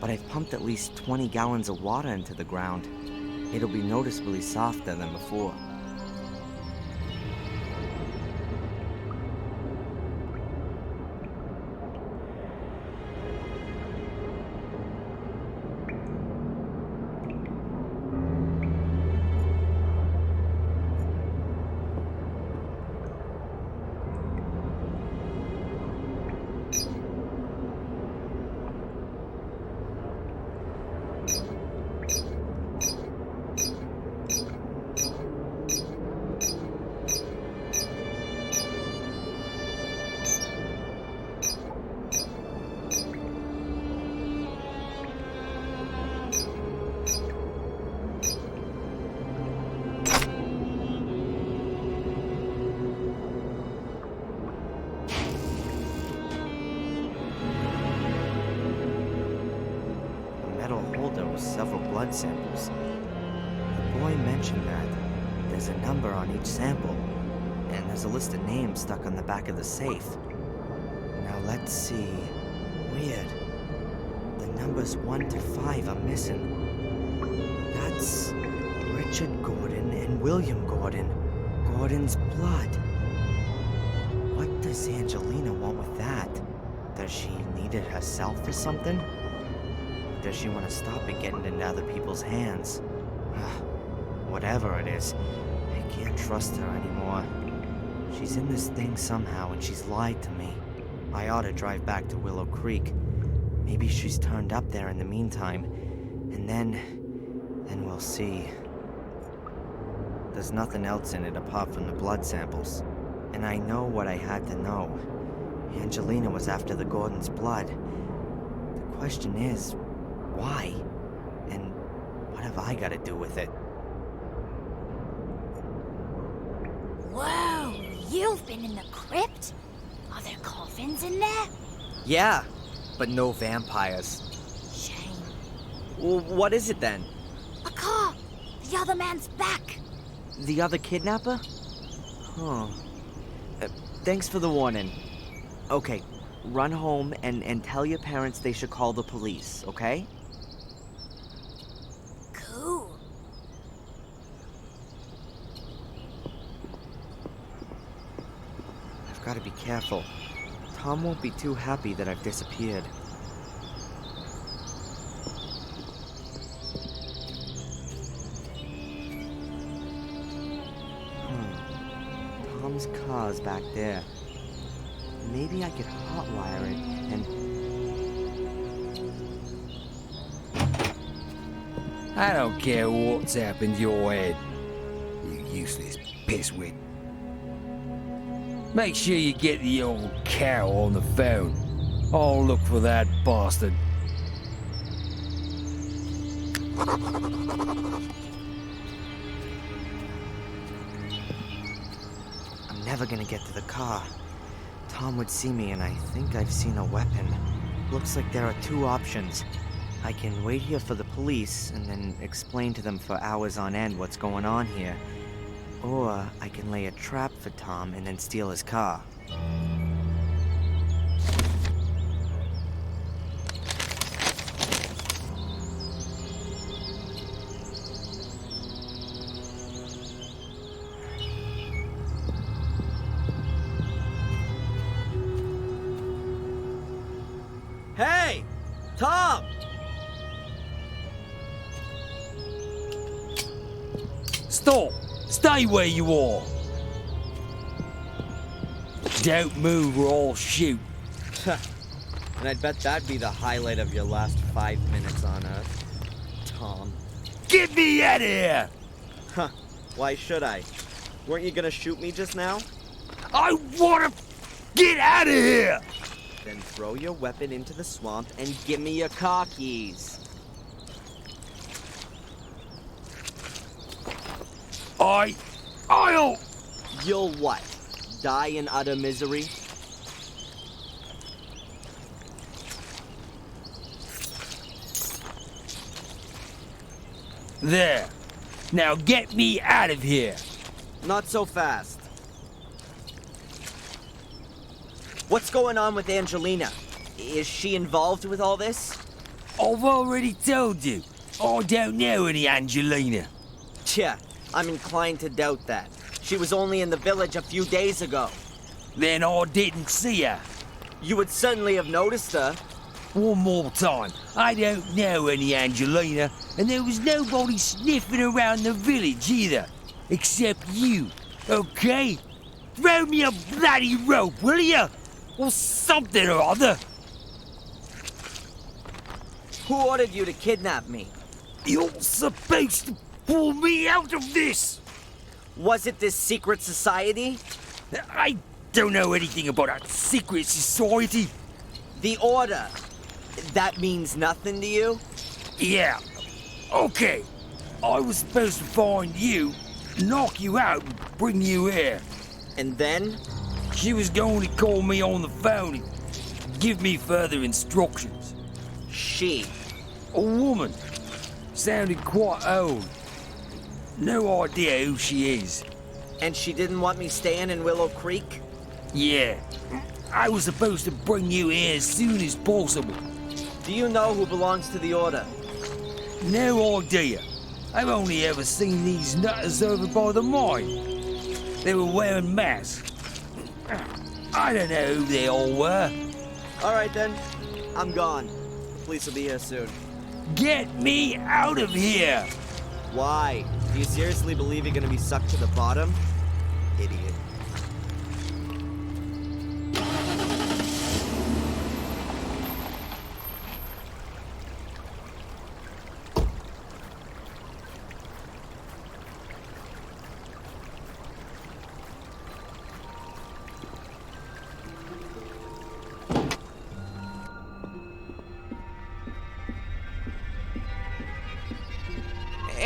S1: but I've pumped at least 20 gallons of water into the ground. It'll be noticeably softer than before. Several blood samples. The boy mentioned that there's a number on each sample, and there's a list of names stuck on the back of the safe. Now let's see. Weird. The numbers 1 to 5 are missing. That's Richard Gordon and William Gordon. Gordon's blood. What does Angelina want with that? Does she need it herself or something? Does she want to stop it getting into other people's hands? Whatever it is, I can't trust her anymore. She's in this thing somehow, and she's lied to me. I ought to drive back to Willow Creek. Maybe she's turned up there in the meantime, and then we'll see. There's nothing else in it apart from the blood samples, and I know what I had to know. Angelina was after the Gordon's blood. The question is, why? And what have I got to do with it?
S4: Whoa! You've been in the crypt? Are there coffins in there?
S1: Yeah, but no vampires.
S4: Shame.
S1: Well, what is it then?
S4: A car! The other man's back!
S1: The other kidnapper? Huh. Thanks for the warning. Okay, run home and tell your parents they should call the police, okay?
S4: Cool.
S1: I've got to be careful. Tom won't be too happy that I've disappeared. Tom's car's back there. Maybe I could hotwire it and...
S5: I don't care what's happened to your head, you useless pisswit. Make sure you get the old cow on the phone. I'll look for that bastard.
S1: I'm never gonna get to the car. Tom would see me, and I think I've seen a weapon. Looks like there are two options. I can wait here for the police, and then explain to them for hours on end what's going on here. Or I can lay a trap for Tom and then steal his car. Hey! Tom!
S5: Stop! Stay where you are! Don't move or I'll shoot.
S1: And I'd bet that'd be the highlight of your last 5 minutes on Earth, Tom.
S5: Get me out of here!
S1: Huh, why should I? Weren't you gonna shoot me just now?
S5: I wanna get out of here!
S1: Then throw your weapon into the swamp and give me your car keys.
S5: I'll...
S1: You'll what? Die in utter misery?
S5: There. Now get me out of here.
S1: Not so fast. What's going on with Angelina? Is she involved with all this?
S5: I've already told you. I don't know any Angelina.
S1: Yeah, I'm inclined to doubt that. She was only in the village a few days ago.
S5: Then I didn't see her.
S1: You would certainly have noticed her.
S5: One more time. I don't know any Angelina, and there was nobody sniffing around the village either. Except you, okay? Throw me a bloody rope, will you? Or something or other.
S1: Who ordered you to kidnap me?
S5: You're supposed to pull me out of this!
S1: Was it this secret society?
S5: I don't know anything about a secret society.
S1: The Order. That means nothing to you?
S5: Yeah. Okay. I was supposed to find you, knock you out, and bring you here.
S1: And then?
S5: She was going to call me on the phone and give me further instructions.
S1: She?
S5: A woman. Sounded quite old. No idea who she is.
S1: And she didn't want me staying in Willow Creek?
S5: Yeah. I was supposed to bring you here as soon as possible.
S1: Do you know who belongs to the Order?
S5: No idea. I've only ever seen these nutters over by the mine. They were wearing masks. I don't know who they all were.
S1: All right then. I'm gone. The police will be here soon.
S5: Get me out of here!
S1: Why? Do you seriously believe you're gonna be sucked to the bottom? Idiot.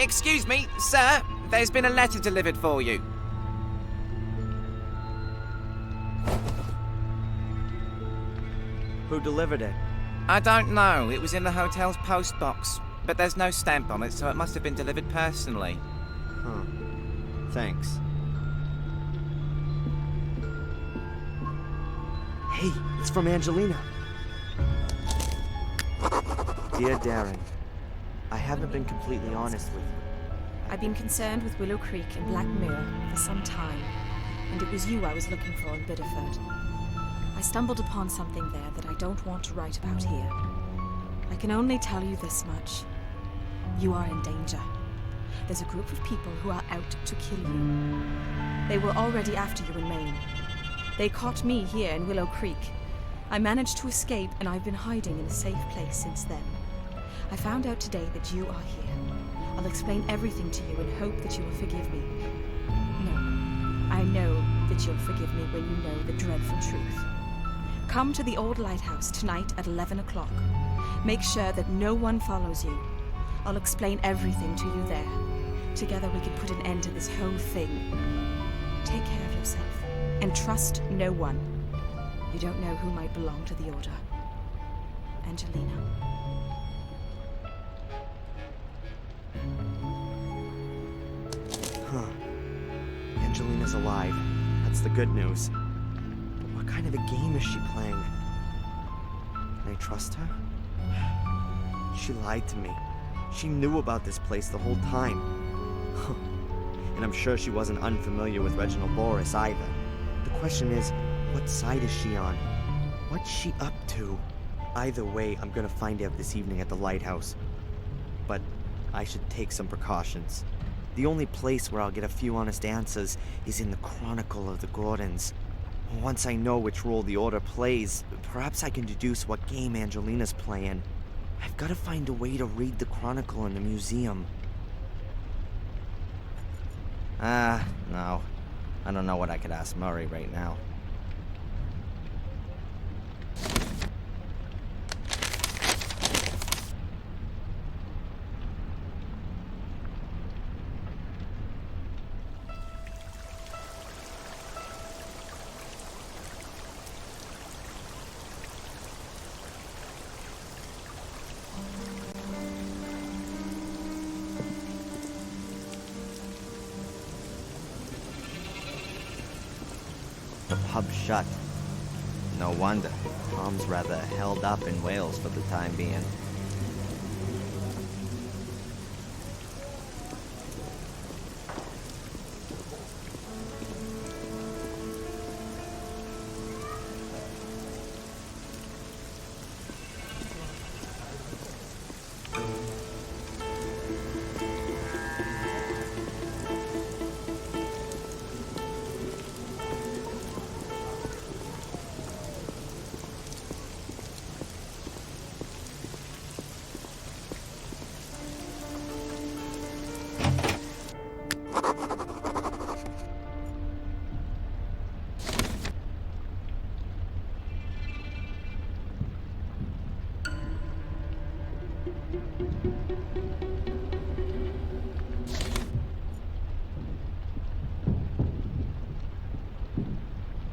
S6: Excuse me, sir. There's been a letter delivered for you.
S1: Who delivered it?
S6: I don't know. It was in the hotel's post box. But there's no stamp on it, so it must have been delivered personally.
S1: Huh. Thanks. Hey, it's from Angelina. Dear Darren, I haven't been completely honest with you.
S7: I've been concerned with Willow Creek and Black Mirror for some time, and it was you I was looking for in Biddeford. I stumbled upon something there that I don't want to write about here. I can only tell you this much. You are in danger. There's a group of people who are out to kill you. They were already after you in Maine. They caught me here in Willow Creek. I managed to escape, and I've been hiding in a safe place since then. I found out today that you are here. I'll explain everything to you and hope that you will forgive me. No, I know that you'll forgive me when you know the dreadful truth. Come to the old lighthouse tonight at 11 o'clock. Make sure that no one follows you. I'll explain everything to you there. Together we can put an end to this whole thing. Take care of yourself and trust no one. You don't know who might belong to the Order. Angelina.
S1: Huh. Angelina's alive. That's the good news. But what kind of a game is she playing? Can I trust her? She lied to me. She knew about this place the whole time. And I'm sure she wasn't unfamiliar with Reginald Boris either. The question is, what side is she on? What's she up to? Either way, I'm gonna find out this evening at the lighthouse. But I should take some precautions. The only place where I'll get a few honest answers is in the Chronicle of the Gordons. Once I know which role the Order plays, perhaps I can deduce what game Angelina's playing. I've got to find a way to read the Chronicle in the museum. No. I don't know what I could ask Murray right now. The pub's shut. No wonder. Tom's rather held up in Wales for the time being.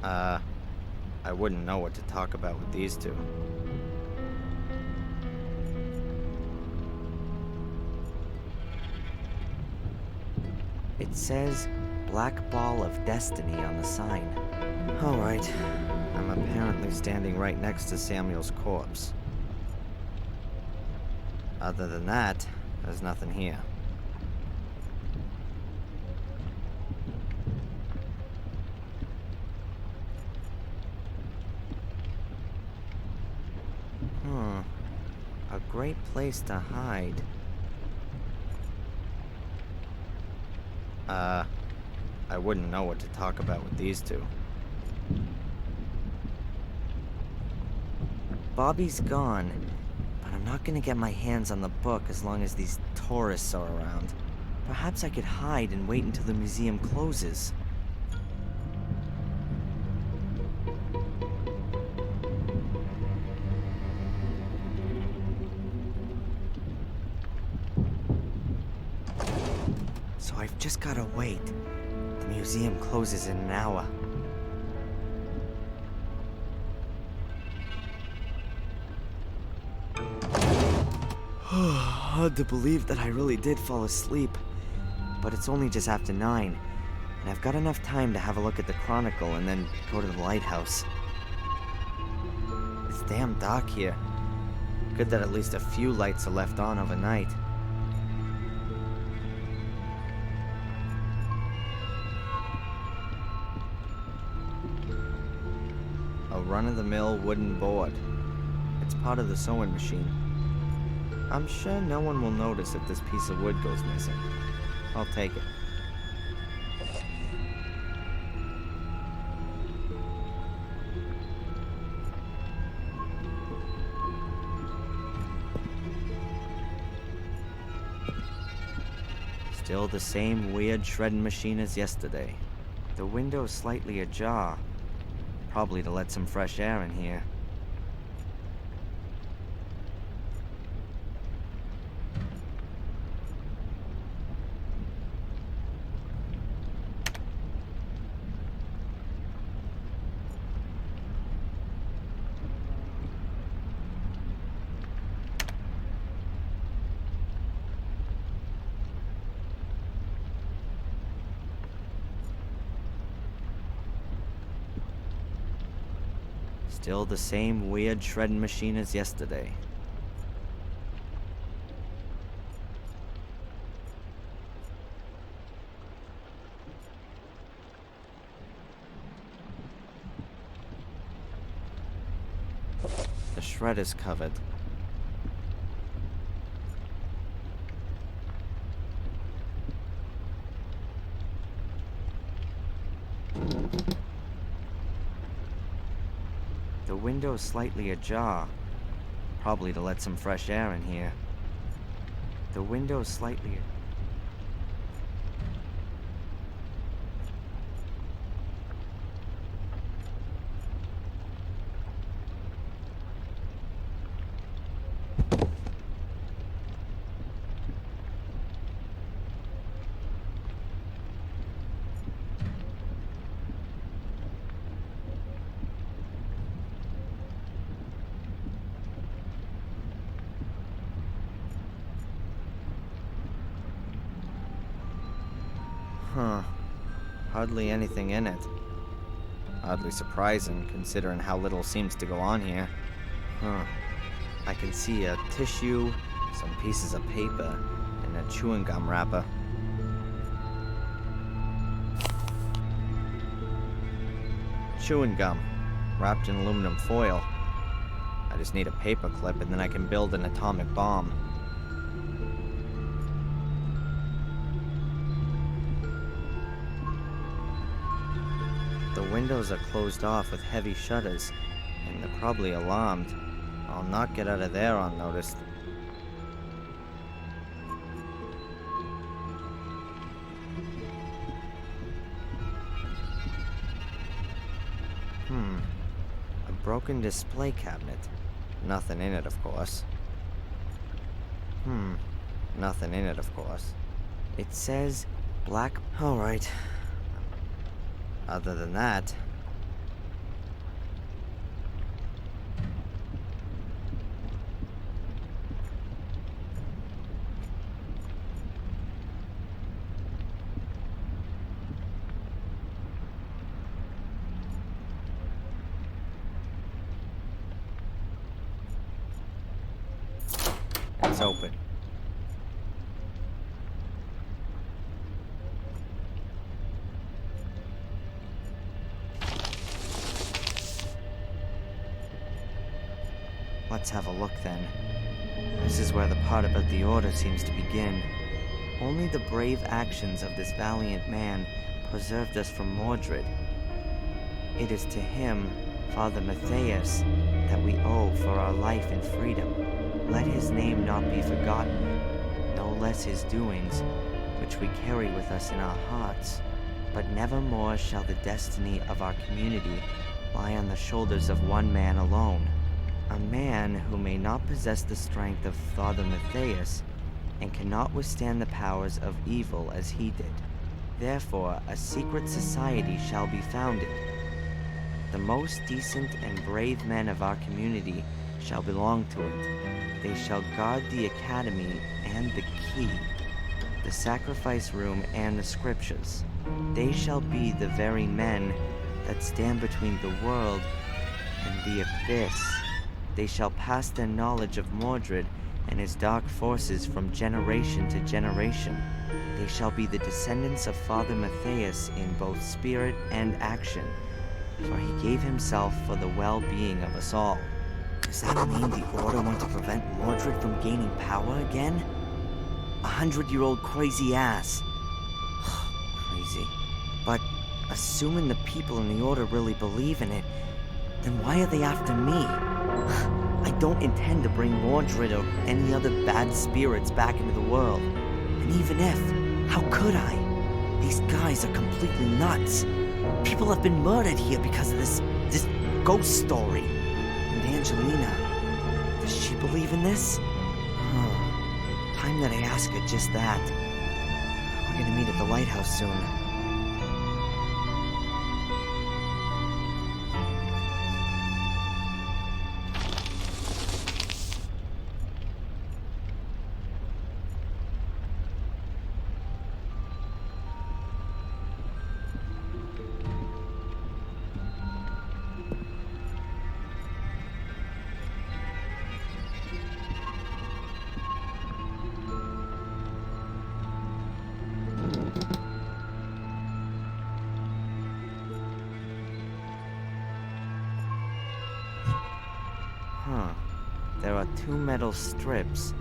S1: I wouldn't know what to talk about with these two. It says Black Ball of Destiny on the sign. Alright, I'm apparently standing right next to Samuel's corpse. Other than that, there's nothing here. A great place to hide. I wouldn't know what to talk about with these two. Bobby's gone, but I'm not gonna get my hands on the book as long as these tourists are around. Perhaps I could hide and wait until the museum closes. So I've just gotta wait. The museum closes in an hour. Hard to believe that I really did fall asleep. But it's only just after 9, and I've got enough time to have a look at the Chronicle and then go to the lighthouse. It's damn dark here. Good that at least a few lights are left on overnight. A run-of-the-mill wooden board. It's part of the sewing machine. I'm sure no one will notice if this piece of wood goes missing. I'll take it. Still the same weird shredding machine as yesterday. The window's slightly ajar. Probably to let some fresh air in here. Still the same weird shredding machine as yesterday. The shredder's covered. The window's slightly ajar. Probably to let some fresh air in here. The window's slightly... Huh. Hardly anything in it. Oddly surprising, considering how little seems to go on here. Huh. I can see a tissue, some pieces of paper, and a chewing gum wrapper. Chewing gum, wrapped in aluminum foil. I just need a paper clip and then I can build an atomic bomb. The windows are closed off with heavy shutters, and they're probably alarmed. I'll not get out of there unnoticed. A broken display cabinet. Nothing in it, of course. Nothing in it, of course. It says black... Alright. Other than that, It's open. Let's have a look then. This is where the part about the order seems to begin. Only the brave actions of this valiant man preserved us from Mordred. It is to him, Father Matthias, that we owe for our life and freedom. Let his name not be forgotten, no less his doings, which we carry with us in our hearts. But nevermore shall the destiny of our community lie on the shoulders of one man alone. A man who may not possess the strength of Father Matthias and cannot withstand the powers of evil as he did. Therefore, a secret society shall be founded. The most decent and brave men of our community shall belong to it. They shall guard the academy and the key, the sacrifice room and the scriptures. They shall be the very men that stand between the world and the abyss. They shall pass their knowledge of Mordred and his dark forces from generation to generation. They shall be the descendants of Father Matthias in both spirit and action, for he gave himself for the well-being of us all. Does that mean the Order want to prevent Mordred from gaining power again? 100-year-old crazy ass. Crazy. But assuming the people in the Order really believe in it, then why are they after me? I don't intend to bring Mordred or any other bad spirits back into the world. And even if, how could I? These guys are completely nuts. People have been murdered here because of this ghost story. And Angelina, does she believe in this? Time that I ask her just that. We're gonna meet at the lighthouse soon. There are 2 metal strips,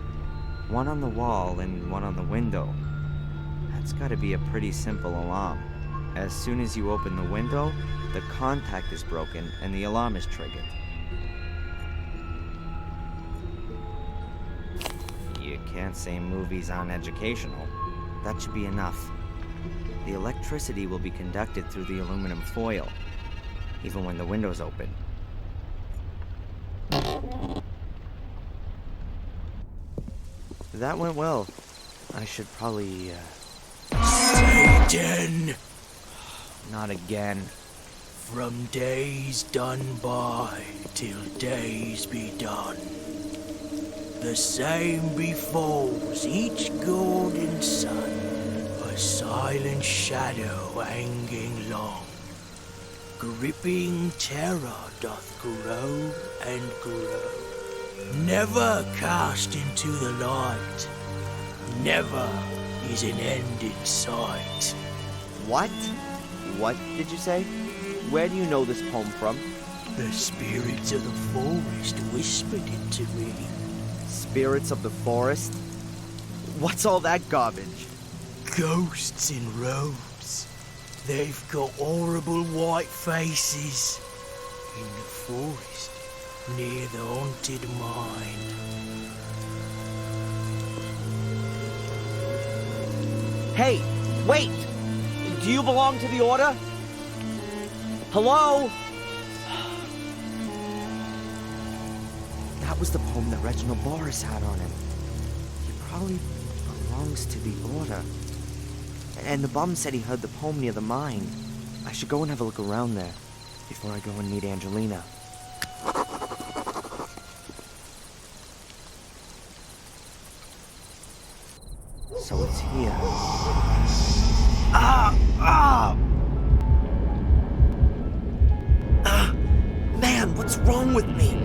S1: one on the wall and one on the window. That's gotta be a pretty simple alarm. As soon as you open the window, the contact is broken and the alarm is triggered. You can't say movies aren't educational. That should be enough. The electricity will be conducted through the aluminum foil, even when the window's open. That went well. I should probably,
S5: Satan!
S1: Not again.
S5: From days done by till days be done. The same befalls each golden sun, a silent shadow hanging long. Gripping terror doth grow and grow. Never cast into the light. Never is an end in sight.
S1: What? What did you say? Where do you know this poem from?
S5: The spirits of the forest whispered it to me.
S1: Spirits of the forest? What's all that garbage?
S5: Ghosts in robes. They've got horrible white faces. In the forest, near the haunted mine.
S1: Hey, wait! Do you belong to the Order? Hello? That was the poem that Reginald Boris had on him. He probably belongs to the Order. And the bum said he heard the poem near the mine. I should go and have a look around there before I go and meet Angelina. So it's here. Man, what's wrong with me?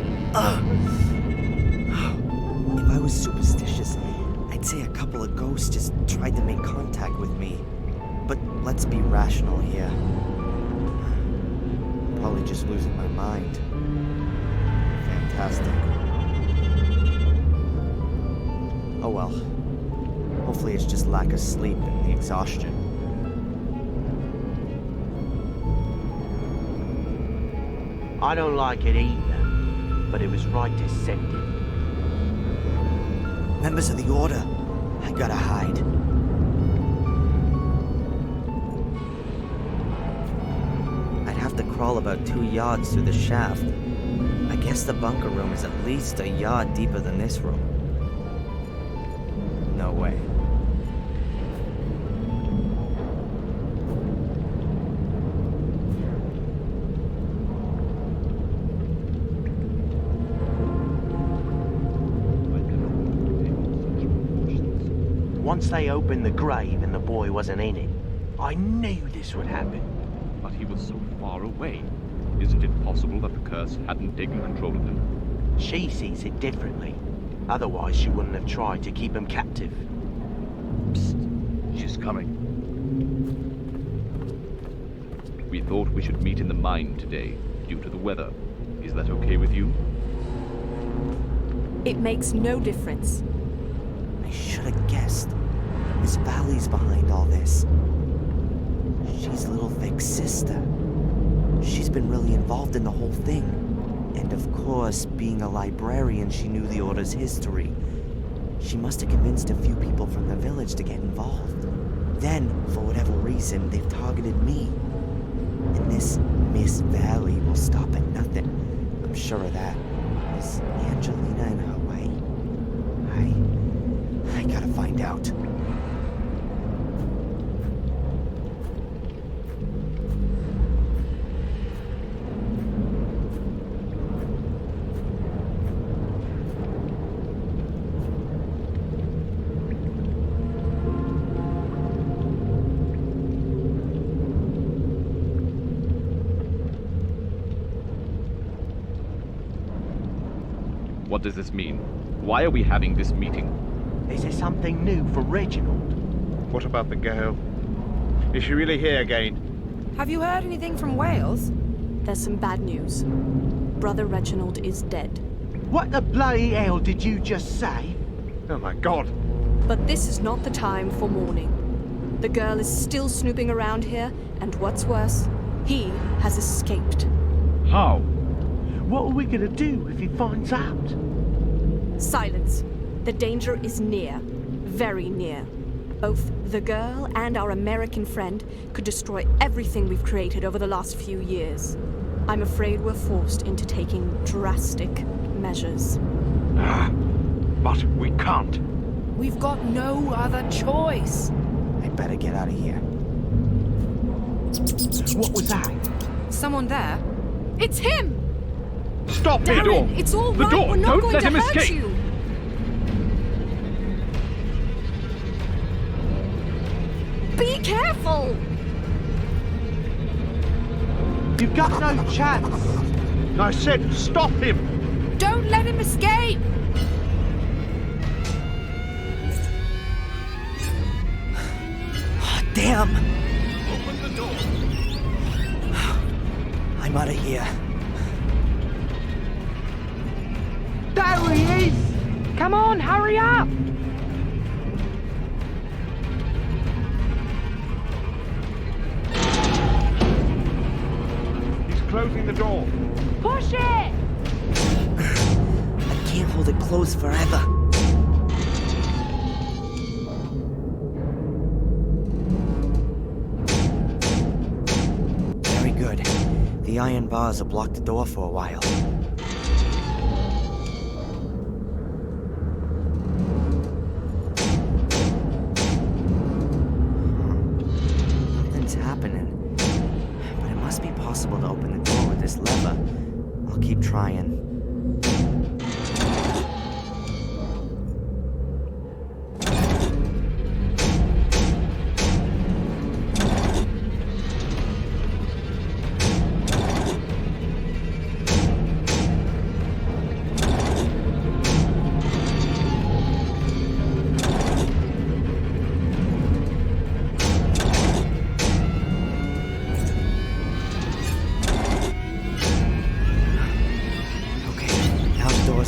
S1: If I was was superstitious, I'd say a couple of ghosts just tried to make contact with me. But let's be rational here. Probably just losing my mind. Fantastic. Oh well. Hopefully it's just lack of sleep and the exhaustion.
S8: I don't like it either, but it was right to send it.
S1: Members of the Order, I gotta hide. I'd have to crawl about 2 yards through the shaft. I guess the bunker room is at least a yard deeper than this room. No way.
S8: Once they opened the grave and the boy wasn't in it, I knew this would happen.
S9: But he was so far away. Isn't it possible that the curse hadn't taken control of him?
S8: She sees it differently. Otherwise, she wouldn't have tried to keep him captive.
S9: Psst. She's coming. We thought we should meet in the mine today, due to the weather. Is that okay with you?
S7: It makes no difference.
S1: I should have guessed. Miss Valley's behind all this. She's little Vic's sister. She's been really involved in the whole thing. And of course, being a librarian, she knew the Order's history. She must have convinced a few people from the village to get involved. Then, for whatever reason, they've targeted me. And this Miss Valley will stop at nothing. I'm sure of that. Is Angelina in Hawaii? I gotta find out.
S9: What does this mean? Why are we having this meeting?
S8: Is there something new for Reginald?
S10: What about the girl? Is she really here again?
S11: Have you heard anything from Wales?
S7: There's some bad news. Brother Reginald is dead.
S8: What the bloody hell did you just say?
S10: Oh my god!
S7: But this is not the time for mourning. The girl is still snooping around here, and what's worse, he has escaped.
S10: How?
S8: What are we gonna do if he finds out?
S7: Silence. The danger is near. Very near. Both the girl and our American friend could destroy everything we've created over the last few years. I'm afraid we're forced into taking drastic measures.
S10: But we can't.
S11: We've got no other choice.
S1: I better get out of here.
S8: What was that?
S11: Someone there? It's him!
S10: Stop the
S11: Darren,
S10: door!
S11: it's all
S10: The
S11: right.
S10: door!
S11: We're not
S10: Don't
S11: going
S10: let
S11: to
S10: him
S11: hurt
S10: escape!
S11: you. Be careful!
S8: You've got no chance!
S10: I said stop him!
S11: Don't let him escape!
S1: Oh, damn!
S10: Open the door!
S1: I'm out of here.
S8: There he is!
S11: Come on, hurry up!
S10: He's closing the door.
S11: Push it!
S1: I can't hold it closed forever. Very good. The iron bars will block the door for a while. Nothing's happening. But it must be possible to open the door with this lever. I'll keep trying.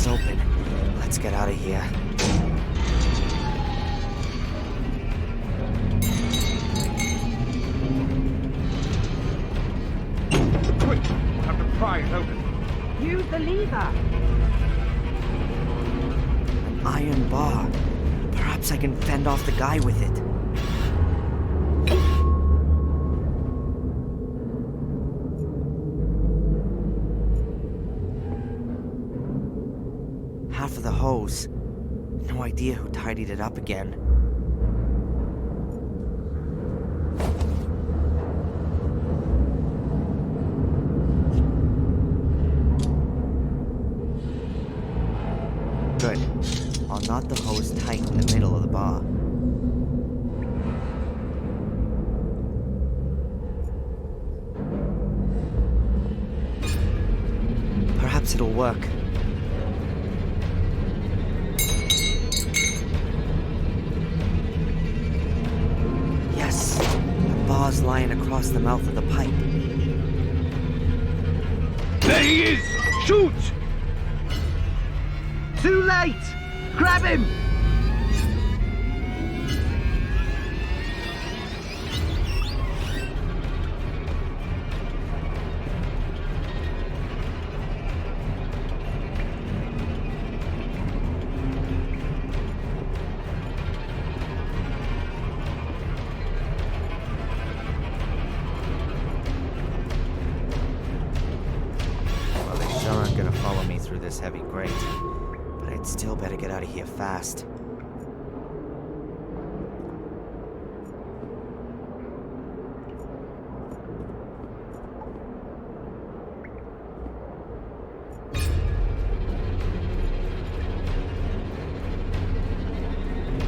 S1: door's open. Let's get out of here.
S10: Quick! We'll have to pry it open.
S11: Use the lever.
S1: An iron bar. Perhaps I can fend off the guy with it. Half of the hose. No idea who tidied it up again. Good. I'll knot the hose tight in the middle of the bar. Perhaps it'll work. Yes, the bar's lying across the mouth of the pipe.
S10: There he is! Shoot!
S8: Too late! Grab him!
S1: Well, they sure aren't gonna follow me through this heavy grate. But I'd still better get out of here fast.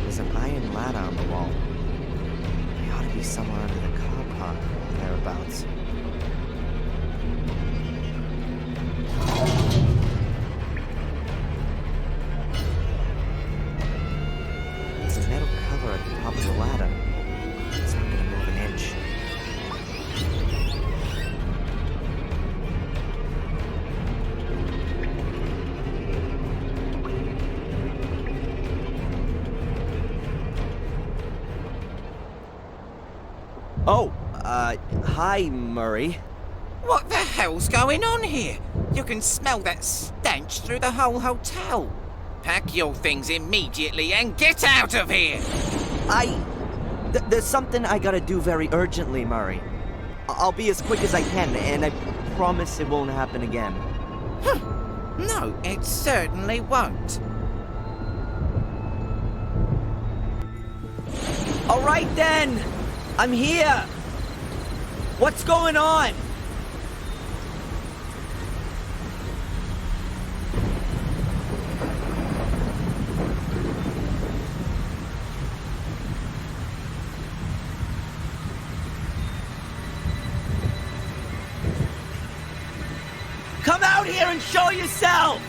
S1: There's an iron ladder on the wall. It ought to be somewhere under the car park, thereabouts. There's a metal cover at the top of the ladder. It's not gonna move an inch. Oh, hi, Murray.
S6: What the hell's going on here? You can smell that stench through the whole hotel. Pack your things immediately and get out of here!
S1: There's something I gotta do very urgently, Murray. I'll be as quick as I can, and I promise it won't happen again.
S6: No, it certainly won't.
S1: All right, then. I'm here. What's going on? Come out here and show yourself!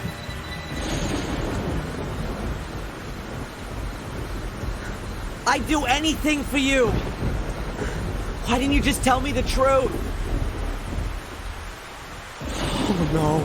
S1: I'd do anything for you! Why didn't you just tell me the truth? Oh no.